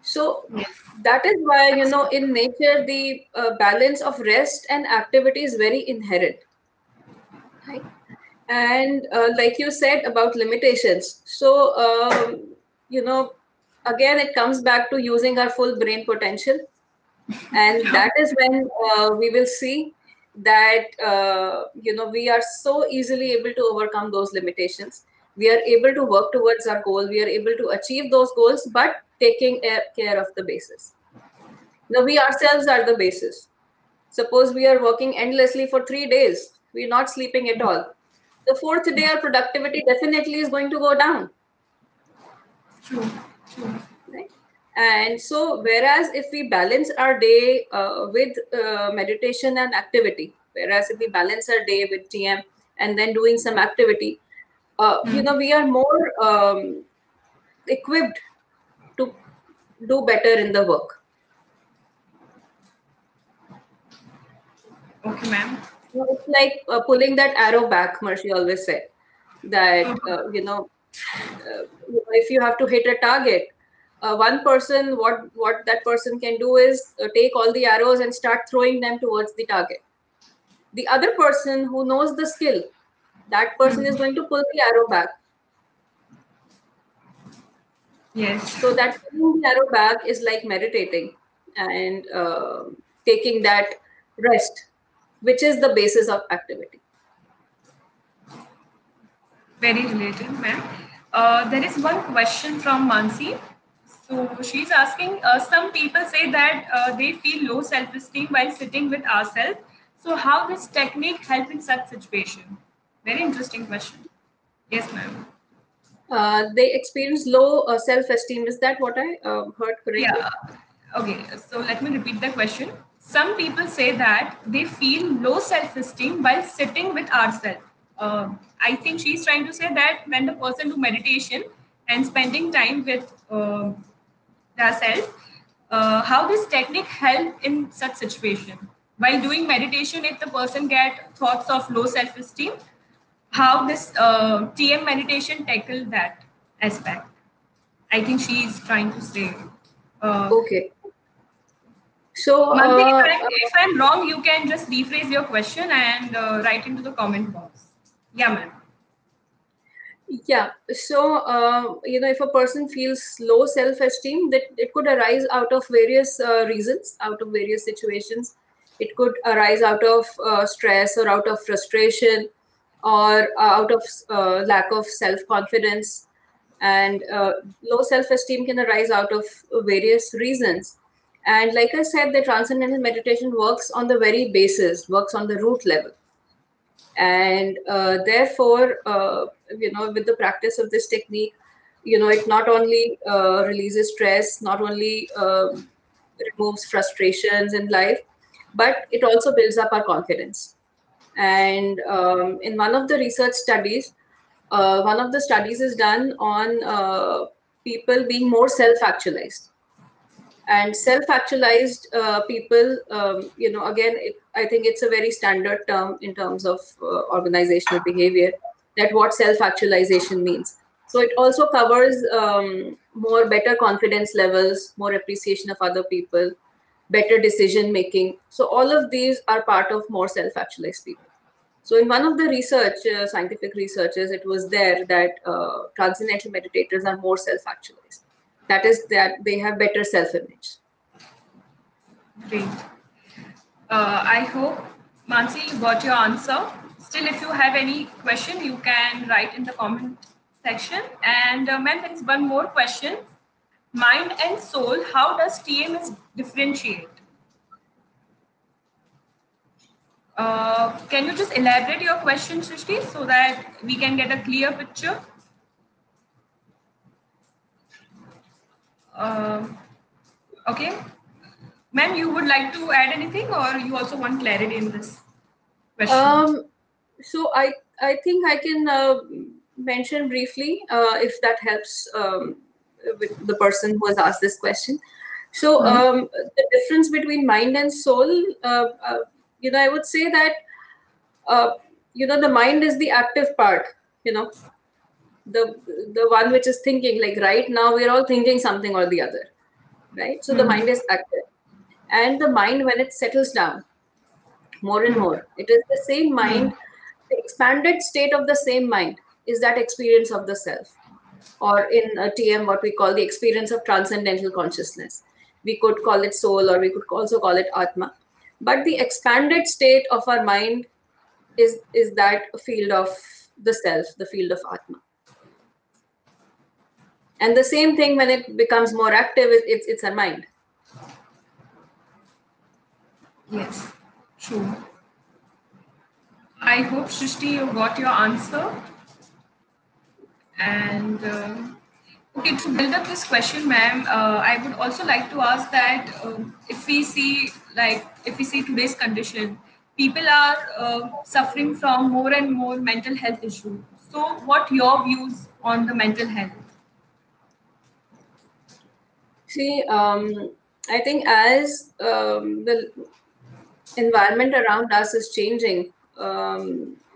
So Yes. that is why, in nature, the balance of rest and activity is very inherent, right? And like you said about limitations, so again, it comes back to using our full brain potential, and that is when we will see that we are so easily able to overcome those limitations. We are able to work towards our goal. We are able to achieve those goals, but taking care of the basis. Now, we ourselves are the basis. Suppose we are working endlessly for 3 days, we're not sleeping at all. The fourth day, our productivity definitely is going to go down. True. True. Right? And so, whereas if we balance our day with meditation and activity, whereas if we balance our day with TM and then doing some activity, we are more equipped to do better in the work. Okay, ma'am. It's like pulling that arrow back, Maharishi always said that, if you have to hit a target, one person, what that person can do is take all the arrows and start throwing them towards the target. The other person who knows the skill, that person is going to pull the arrow back. Yes. So that pulling the arrow back is like meditating and taking that rest, which is the basis of activity. Very related, ma'am. There is one question from Mansi. So she's asking, some people say that they feel low self-esteem while sitting with ourselves. So how this technique help in such situation? Very interesting question. Yes, ma'am. They experience low self-esteem. Is that what I heard correctly? Yeah. Okay. So let me repeat the question. Some people say that they feel low self-esteem while sitting with ourselves. I think she's trying to say that when the person do meditation and spending time with themselves, how this technique help in such situation? While doing meditation, if the person get thoughts of low self-esteem, how this TM meditation tackle that aspect? I think she is trying to say. Uh, Okay. So, Mansi, if I'm wrong, you can just rephrase your question and write into the comment box. Yeah, ma'am. yeah. So, if a person feels low self-esteem, that it could arise out of various reasons, out of various situations. It could arise out of stress or out of frustration or out of lack of self-confidence. And low self-esteem can arise out of various reasons. And like I said, the transcendental meditation works on the very basis, works on the root level. And therefore, with the practice of this technique, it not only releases stress, not only removes frustrations in life, but it also builds up our confidence. And in one of the research studies, one of the studies is done on people being more self-actualized. And self-actualized people, again, I think it's a very standard term in terms of organizational behavior, that what self-actualization means. So it also covers more better confidence levels, more appreciation of other people, better decision making. So all of these are part of more self-actualized people. So in one of the research, scientific researches, it was there that transcendental meditators are more self-actualized. That is, that they have better self-image. Great. I hope, Mansi, you got your answer. Still, if you have any question, you can write in the comment section. And ma'am, there is one more question. Mind and soul, how does TMS differentiate? Can you just elaborate your question, Srishti, so that we can get a clear picture? Um okay. Ma'am, you would like to add anything or you also want clarity in this question? So I think I can mention briefly, if that helps, with the person who has asked this question. So Hmm. the difference between mind and soul, I would say that uh, the mind is the active part. You know, the one which is thinking. Like right now, we're all thinking something or the other, right? So the Hmm. mind is active, and the mind, when it settles down more and Hmm. more, it is the same Hmm. mind. The expanded state of the same mind is that experience of the self, or in TM, what we call the experience of transcendental consciousness. We could call it soul, or we could also call it Atma. But the expanded state of our mind is that field of the self, the field of Atma. And the same thing when it becomes more active, it's our mind. Yes, true. I hope Shrishti you got your answer. And okay, to build up this question, ma'am, I would also like to ask that if we see today's condition, people are suffering from more and more mental health issues. So, what your views on the mental health? See, I think as the environment around us is changing,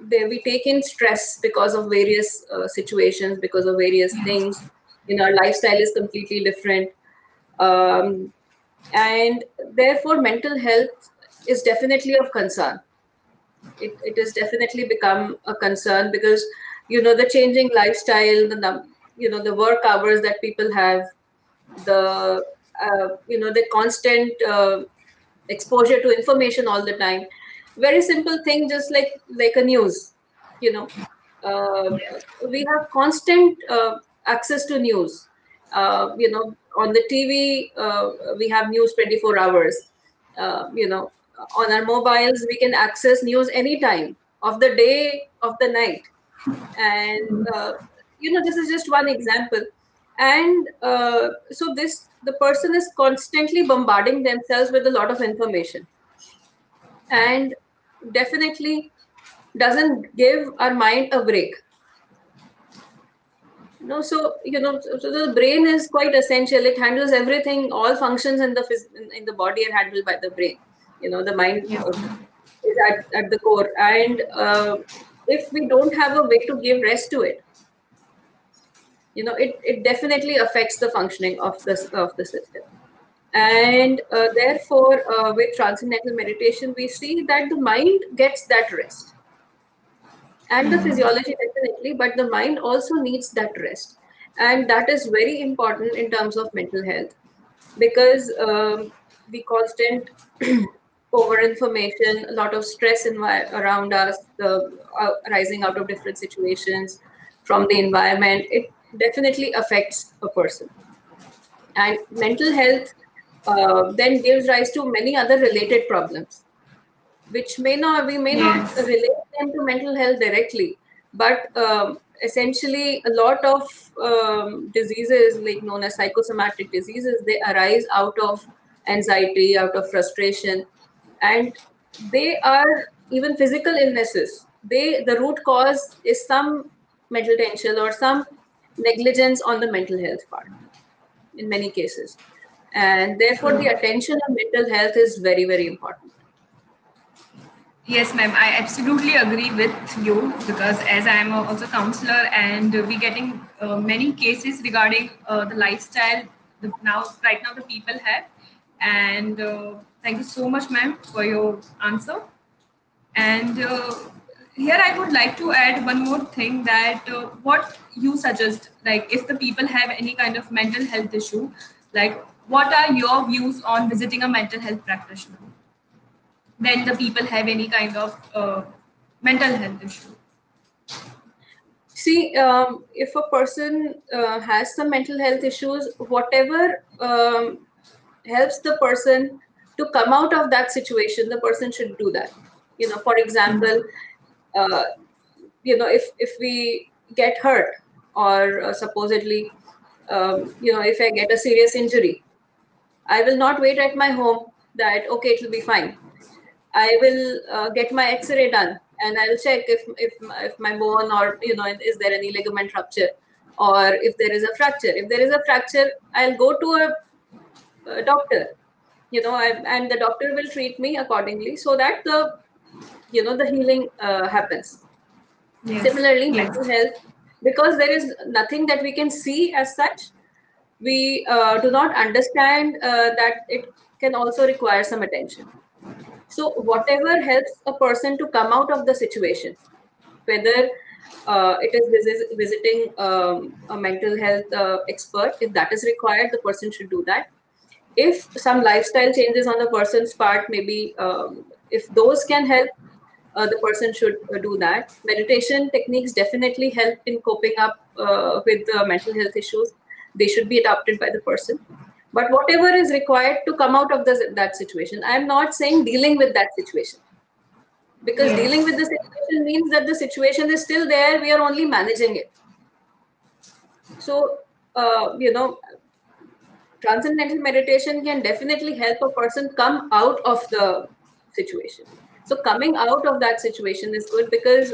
we take in stress because of various situations, because of various Yes, things. Our lifestyle is completely different. Um, and therefore, mental health is definitely of concern. It has definitely become a concern because, the changing lifestyle, the work hours that people have, the constant exposure to information all the time. Very simple thing, just like a news. you know uh, we have constant access to news. On the TV, we have news 24 hours. On our mobiles we can access news anytime of the day, of the night. And this is just one example. And so this the person is constantly bombarding themselves with a lot of information, and definitely doesn't give our mind a break. So the brain is quite essential. It handles everything. All functions in the body are handled by the brain. The mind yes, is at the core. And if we don't have a way to give rest to it, it definitely affects the functioning of the system. And therefore, with transcendental meditation, we see that the mind gets that rest, and the physiology definitely, but the mind also needs that rest. And that is very important in terms of mental health, because the constant over information, a lot of stress around us, the rising out of different situations from the environment, it definitely affects a person. And mental health then gives rise to many other related problems, which may not yes, relate them to mental health directly, but essentially a lot of diseases, like known as psychosomatic diseases, they arise out of anxiety, out of frustration. And they are even physical illnesses. The root cause is some mental tension or some negligence on the mental health part in many cases. And therefore the true. attention on mental health is very, very important. Yes, ma'am. I absolutely agree with you because as I am also counselor and we getting many cases regarding the lifestyle right now the people have. And thank you so much, ma'am, for your answer. And here I would like to add one more thing that what you suggest, like if the people have any kind of mental health issue, like what are your views on visiting a mental health practitioner? When the people have any kind of mental health issue. See, if a person has some mental health issues, whatever helps the person to come out of that situation, the person should do that. For example, uh, if we get hurt, or supposedly, if I get a serious injury, I will not wait at my home that, okay, it will be fine. I will get my X-ray done, and I'll check if my bone, or is there any ligament rupture, or if there is a fracture. If there is a fracture, I'll go to a doctor. And the doctor will treat me accordingly, so that the healing happens. Yes, Similarly, yes, mental health, because there is nothing that we can see as such, we do not understand that it can also require some attention. So whatever helps a person to come out of the situation, whether it is visiting a mental health expert, if that is required, the person should do that. If some lifestyle changes on the person's part, maybe if those can help, the person should do that. Meditation techniques definitely help in coping up with mental health issues. they should be adopted by the person. But whatever is required to come out of that situation, I am not saying dealing with that situation, because dealing with the Yes. situation means that the situation is still there, we are only managing it. So, transcendental meditation can definitely help a person come out of the situation. So coming out of that situation is good, because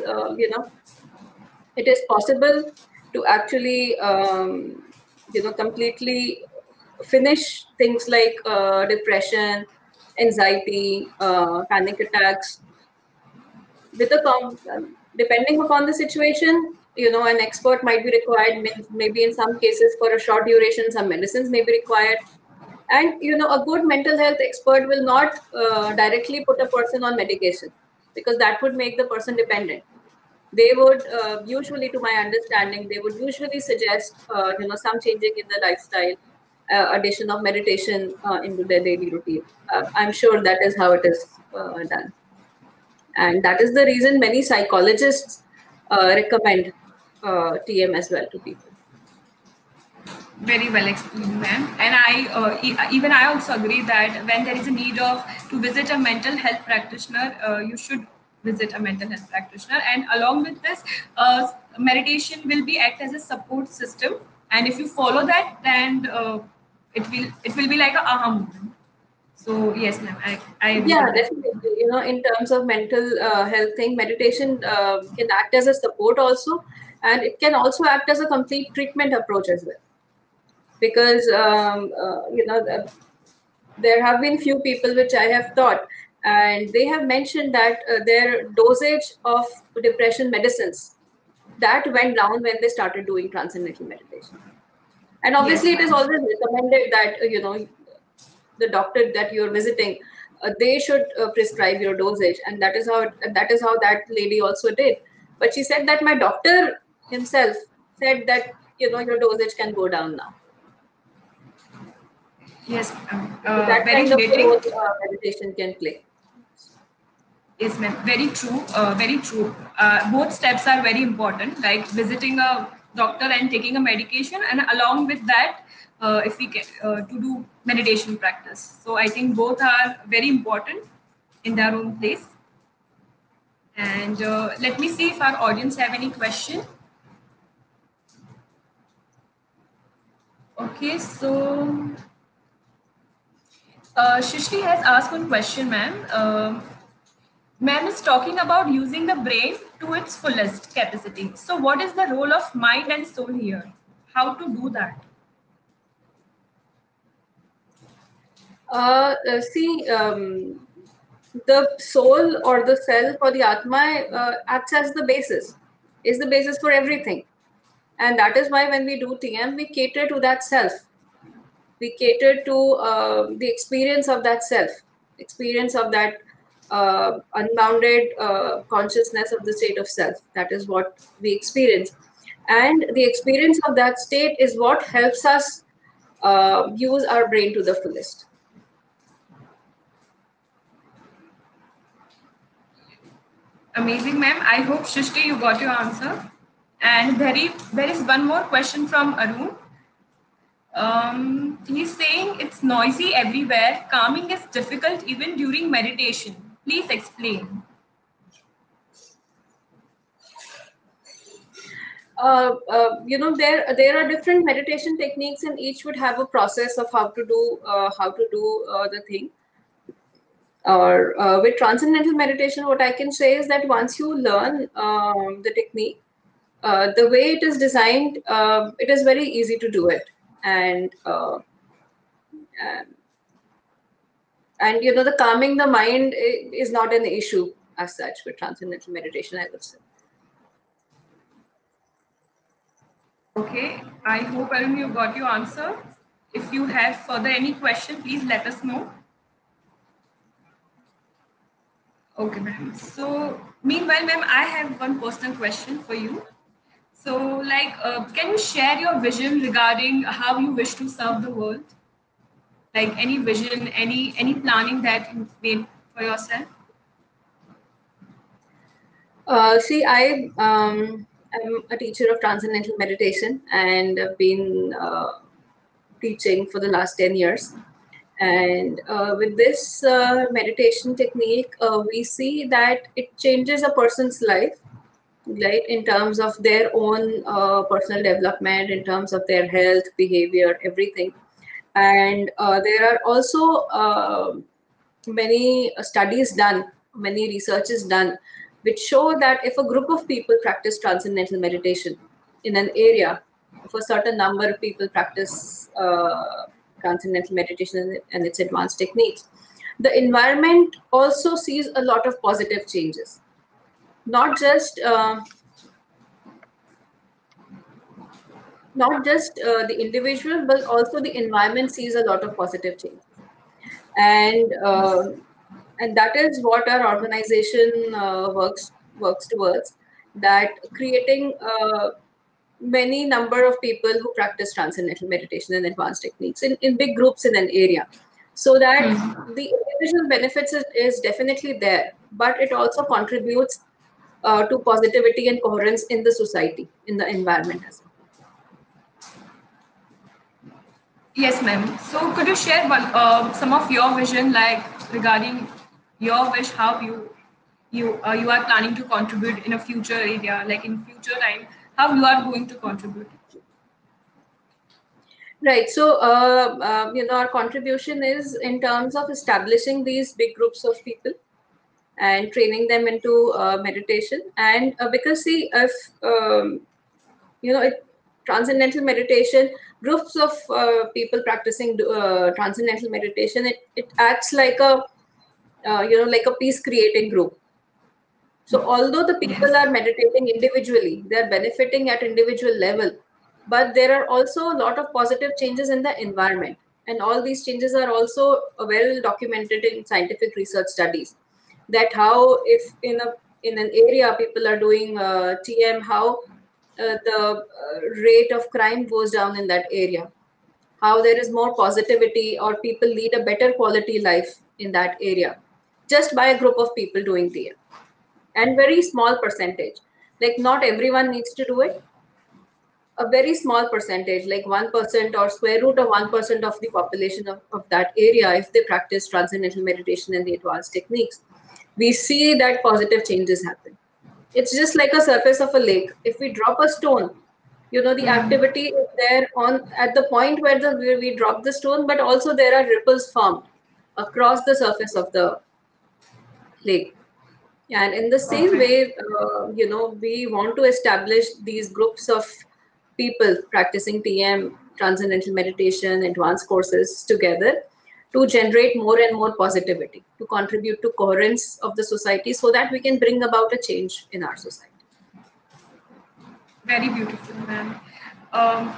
it is possible to actually completely finish things like depression, anxiety, panic attacks with depending upon the situation. An expert might be required, maybe in some cases for a short duration some medicines may be required. And a good mental health expert will not directly put a person on medication, because that would make the person dependent. They would usually, to my understanding, they would usually suggest some changing in the lifestyle, addition of meditation into their daily routine. I'm sure that is how it is done, and that is the reason many psychologists recommend TM as well to people. Very well explained, ma'am. And even I also agree that when there is a need of to visit a mental health practitioner, you should visit a mental health practitioner. And along with this, meditation will be act as a support system. And if you follow that, then it will be like a aha moment. So yes, ma'am, I agree Yeah, with that. definitely. In terms of mental health thing, meditation can act as a support also, and it can also act as a complete treatment approach as well. Because there have been few people which I have taught, and they have mentioned that their dosage of depression medicines that went down when they started doing transcendental meditation. And Yes, obviously, it is ma'am. always recommended that the doctor that you're visiting, they should prescribe your dosage, and that is how that lady also did. But she said that my doctor himself said that your dosage can go down now. Yes, ma'am. So that Very kind of a relating. role meditation can play. Yes, ma'am. Very true. Very true. Both steps are very important, like visiting a doctor and taking a medication, and along with that, if we can to do meditation practice. So I think both are very important in their own place. And let me see if our audience have any question. Okay, so Shishri has asked one question, ma'am. Ma'am is talking about using the brain to its fullest capacity. So, what is the role of mind and soul here? How to do that? See, the soul or the self or the atma acts as the basis, is the basis for everything. And that is why when we do TM, we cater to that self. We cater to the experience of that self, experience of that unbounded consciousness of the state of self. That is what we experience. And the experience of that state is what helps us use our brain to the fullest. Amazing, ma'am. I hope Shishri, you got your answer. And there is one more question from Arun. He's saying it's noisy everywhere. Calming is difficult even during meditation. Please explain. There are different meditation techniques, and each would have a process of how to do the thing. Or with transcendental meditation, what I can say is that once you learn the technique, the way it is designed, it is very easy to do it. And and, and the calming the mind is not an issue as such with transcendental meditation, I would say. Okay, I hope Arun, you got your answer. If you have further any question, please let us know. Okay, ma'am. So, meanwhile, ma'am, I have one personal question for you. So, like, can you share your vision regarding how you wish to serve the world? Like any vision, any planning that you made for yourself? See, I'm a teacher of transcendental meditation, and I've been teaching for the last 10 years. And with this meditation technique, we see that it changes a person's life, right, in terms of their own personal development, in terms of their health, behavior, everything. And there are also many studies done, many researches done, which show that if a group of people practice transcendental meditation in an area, if a certain number of people practice transcendental meditation and its advanced techniques, the environment also sees a lot of positive changes. Not just the individual, but also the environment sees a lot of positive changes. And and that is what our organization works towards, that creating many number of people who practice transcendental meditation and advanced techniques in big groups in an area, so that the individual benefits is definitely there, but it also contributes to positivity and coherence in the society, in the environment as well. Yes, ma'am. So could you share some of your vision, like regarding your wish, how you are planning to contribute in a future area, like in future time, how you are going to contribute? Right. So, our contribution is in terms of establishing these big groups of people and training them into meditation. And because, see, if transcendental meditation, groups of people practicing transcendental meditation, it acts like a like a peace creating group. So although the people Yes. are meditating individually, they are benefiting at individual level, but there are also a lot of positive changes in the environment. And all these changes are also well documented in scientific research studies. That how if in an area people are doing TM, how the rate of crime goes down in that area, how there is more positivity or people lead a better quality life in that area, just by a group of people doing TM. And very small percentage, like not everyone needs to do it, a very small percentage, like 1% or square root of 1% of the population of that area, if they practice transcendental meditation and the advanced techniques, we see that positive changes happen. It's just like a surface of a lake. If we drop a stone, the activity is there on at the point where we drop the stone, but also there are ripples formed across the surface of the lake. And in the same Perfect. way, we want to establish these groups of people practicing TM, transcendental meditation, advanced courses together to generate more and more positivity, to contribute to coherence of the society so that we can bring about a change in our society. Very beautiful, ma'am. Um,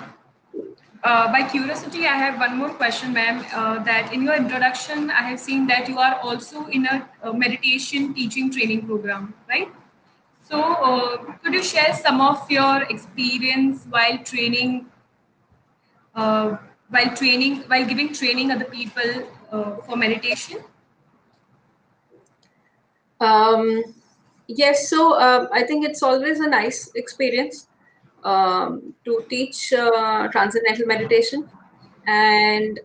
by curiosity, I have one more question, ma'am. That in your introduction, I have seen that you are also in a meditation teaching training program, right? So, could you share some of your experience uh, while giving training other people for meditation? Um, yes, so I think it's always a nice experience to teach transcendental meditation. And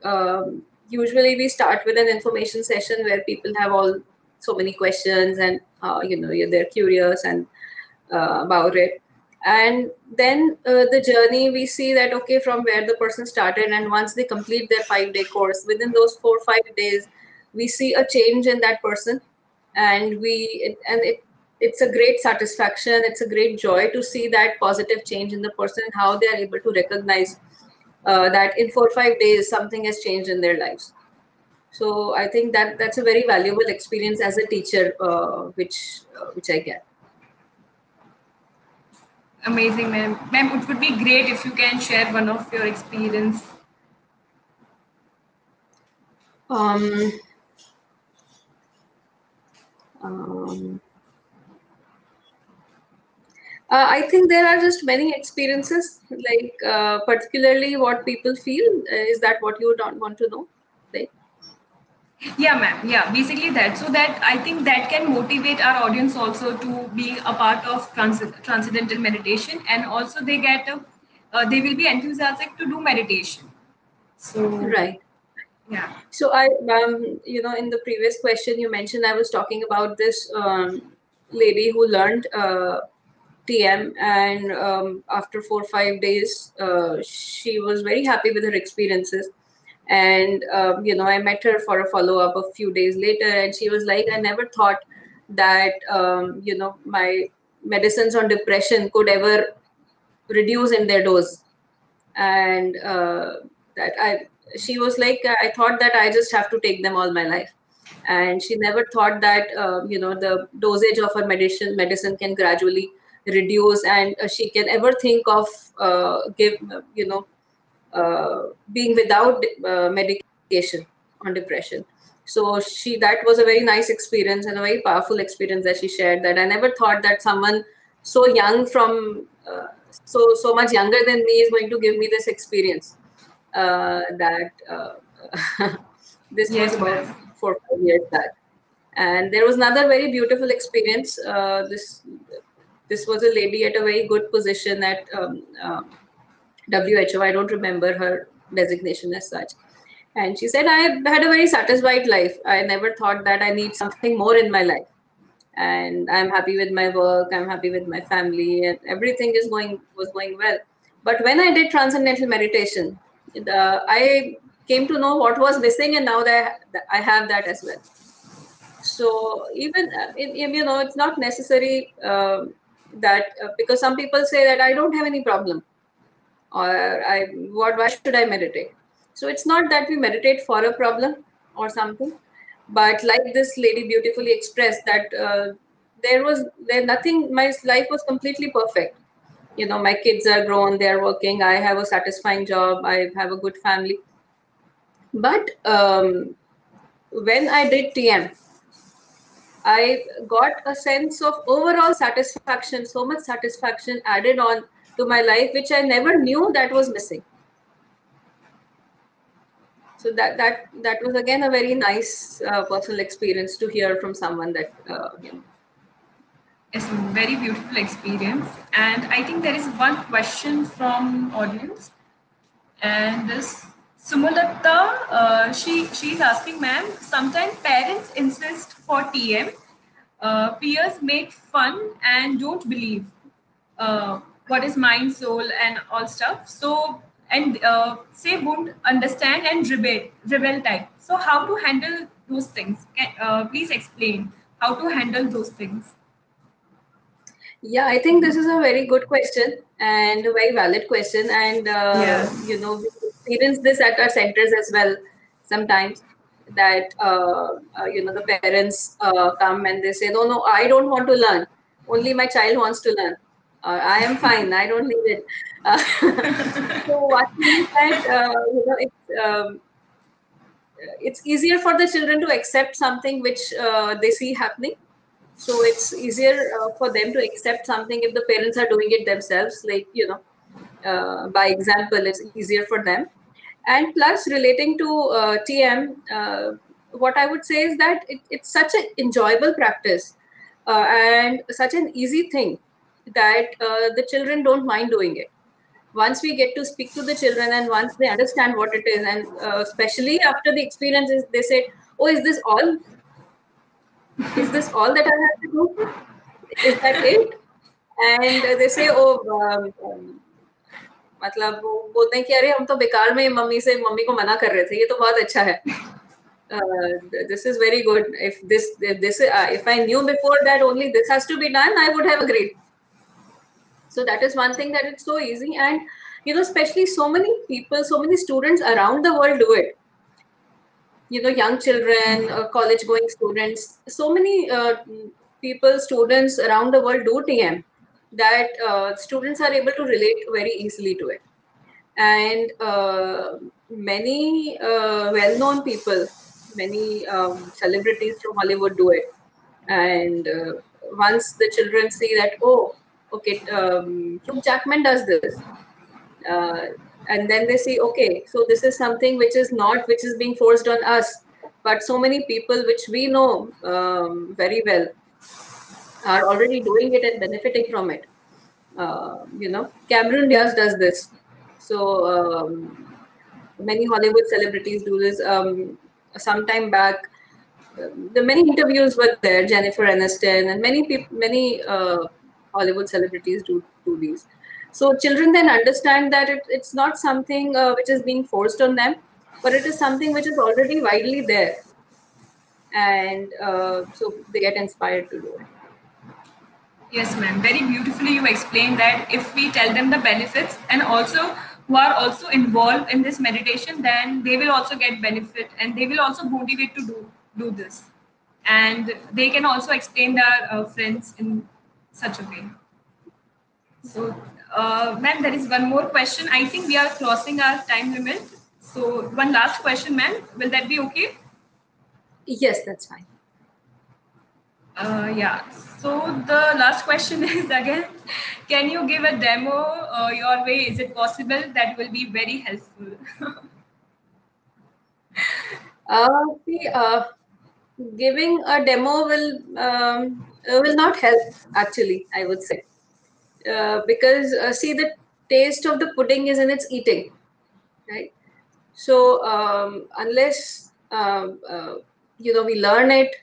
usually we start with an information session where people have all so many questions, and they're curious and about it. And then the journey, we see that okay, from where the person started, and once they complete their 5-day course, within those 4 or 5 days we see a change in that person. And it's a great satisfaction, it's a great joy to see that positive change in the person, how they are able to recognize that in 4 or 5 days something has changed in their lives. So I think that that's a very valuable experience as a teacher, which I get. Amazing, ma'am. Ma'am, it would be great if you can share one of your experience. um, um, I think there are just many experiences, like particularly what people feel. Is that what you don't want to know? Right? Yeah, ma'am. Yeah, basically that. So that I think that can motivate our audience also to be a part of transcendental meditation, and also they will be enthusiastic to do meditation. So Right. yeah. So in the previous question you mentioned, I was talking about this lady who learned TM, and after 4 or 5 days, she was very happy with her experiences. And I met her for a follow up a few days later, and she was like, I never thought that my medicines on depression could ever reduce in their dose. And that I she was like, I thought that I just have to take them all my life. And she never thought that the dosage of her medicine can gradually reduce, and she can ever think of give being without medication on depression. So that was a very nice experience and a very powerful experience that she shared, that I never thought that someone so young from so much younger than me is going to give me this experience. That This was Yes, about ma'am. 4 or 5 years back. And there was another very beautiful experience. This was a lady at a very good position at WHO. I don't remember her designation as such. And she said, I had a very satisfied life. I never thought that I need something more in my life. And I'm happy with my work. I'm happy with my family, and everything was going well. But when I did transcendental meditation, I came to know what was missing, and now that I have that as well. So even it's not necessary that because some people say that I don't have any problem, or why should I meditate? So it's not that we meditate for a problem or something, but like this lady beautifully expressed that there nothing. My life was completely perfect. My kids are grown, they are working. I have a satisfying job. I have a good family. But when I did TM, I got a sense of overall satisfaction, so much satisfaction added on to my life, which I never knew that was missing. So that was again a very nice personal experience to hear from someone that It's a very beautiful experience. And I think there is one question from audience. And this Sumulatta, she's asking, ma'am, sometimes parents insist for TM, peers make fun and don't believe what is mind, soul, and all stuff. So and say won't understand and rebel type. So how to handle those things? Please explain how to handle those things. Yeah, I think this is a very good question and a very valid question. And, Yeah. we experience this at our centers as well sometimes, that, the parents come and they say, no, no, I don't want to learn. Only my child wants to learn. I am fine. I don't need it. Uh, so what means that, it's easier for the children to accept something which they see happening. So it's easier for them to accept something if the parents are doing it themselves, like, by example, it's easier for them. And plus, relating to TM, what I would say is that it's such an enjoyable practice, and such an easy thing, that the children don't mind doing it. Once we get to speak to the children, and once they understand what it is, and especially after the experiences, they say, oh, is this all? Is this all that I have to do? Is that it? And they say, oh, मतलब वो बोलते हैं कि अरे हम तो बेकार में मम्मी को मना कर रहे थे, ये तो बहुत अच्छा है. This is very good. If I knew before that only this has to be done, I would have agreed. So that is one thing, that it's so easy. And especially so many people, so many students around the world do it. Young children, college going students, so many people, students around the world do TM, that students are able to relate very easily to it. And many well-known people, many celebrities from Hollywood do it. And once the children see that, oh, okay, Hugh Jackman does this, uh, and then they see, okay, so this is something which is being forced on us, but so many people which we know very well are already doing it and benefiting from it. Cameron Diaz does this. So Many Hollywood celebrities do this. Some time back, the many interviews were there. Jennifer Aniston and many Hollywood celebrities do these. So children then understand that it's not something which is being forced on them, but it is something which is already widely there, and so they get inspired to do it. Yes, ma'am. Very beautifully you explained that if we tell them the benefits and also who are also involved in this meditation, then they will also get benefit and they will also motivate to do this. And they can also explain their friends in such a way. So, ma'am, there is one more question. I think we are crossing our time limit. So, one last question, ma'am. Will that be okay? Yes, that's fine. Yeah. So the last question is again, can you give a demo your way? Is it possible? That will be very helpful. See, giving a demo will not help, actually, I would say, because see, the taste of the pudding is in its eating, right? So unless we learn it,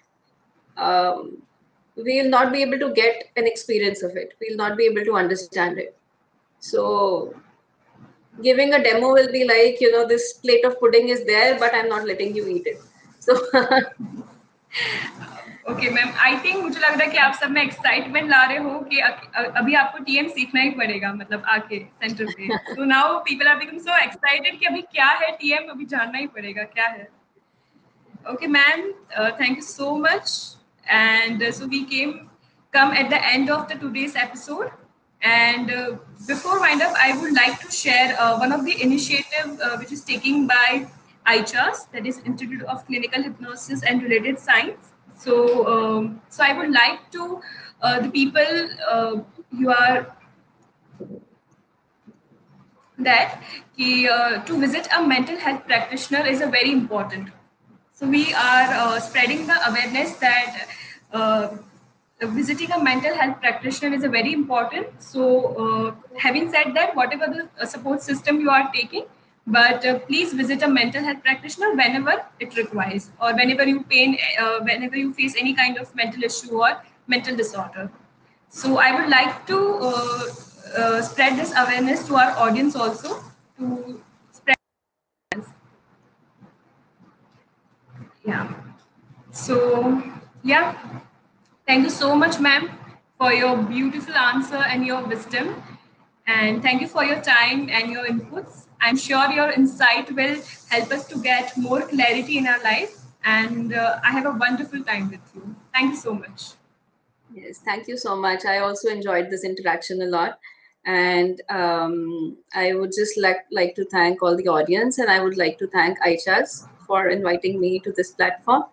we'll not be able to get an experience of it. We'll not be able to understand it. So giving a demo will be like, this plate of pudding is there, but I'm not letting you eat it. So okay ma'am, I think मुझे लग रहा है कि आप सब में excitement ला रहे हो कि अभी आपको टीएम सीखना ही पड़ेगा, मतलब आके सेंटर पे. So now people are become so excited कि अभी क्या है टीएम, अभी जानना ही पड़ेगा क्या है. Okay, ma'am. Thank you so much. And so we come at the end of the today's episode. And before wind up, I would like to share one of the initiative which is taken by ICHAS, that is Institute of Clinical Hypnosis and Related Science. So I would like to the people you are that to visit a mental health practitioner is a very important. So we are spreading the awareness that visiting a mental health practitioner is a very important. So having said that, whatever the support system you are taking, but please visit a mental health practitioner whenever it requires, or whenever you face any kind of mental issue or mental disorder. So I would like to spread this awareness to our audience also, to spread. Yeah. So yeah, thank you so much, ma'am, for your beautiful answer and your wisdom. And thank you for your time and your inputs. I'm sure your insight will help us to get more clarity in our life. And I have a wonderful time with you. Thank you so much. yes, thank you so much. I also enjoyed this interaction a lot. And I would just like to thank all the audience, and I would like to thank Aishas for inviting me to this platform,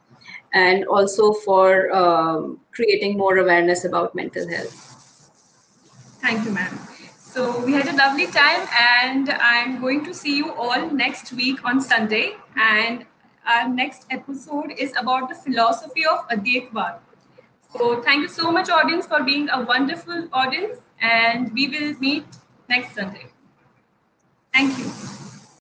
and also for creating more awareness about mental health. Thank you, ma'am. So we had a lovely time, and I'm going to see you all next week on Sunday. And our next episode is about the philosophy of Advaitwad. So thank you so much, audience, for being a wonderful audience, and we will meet next Sunday. Thank you.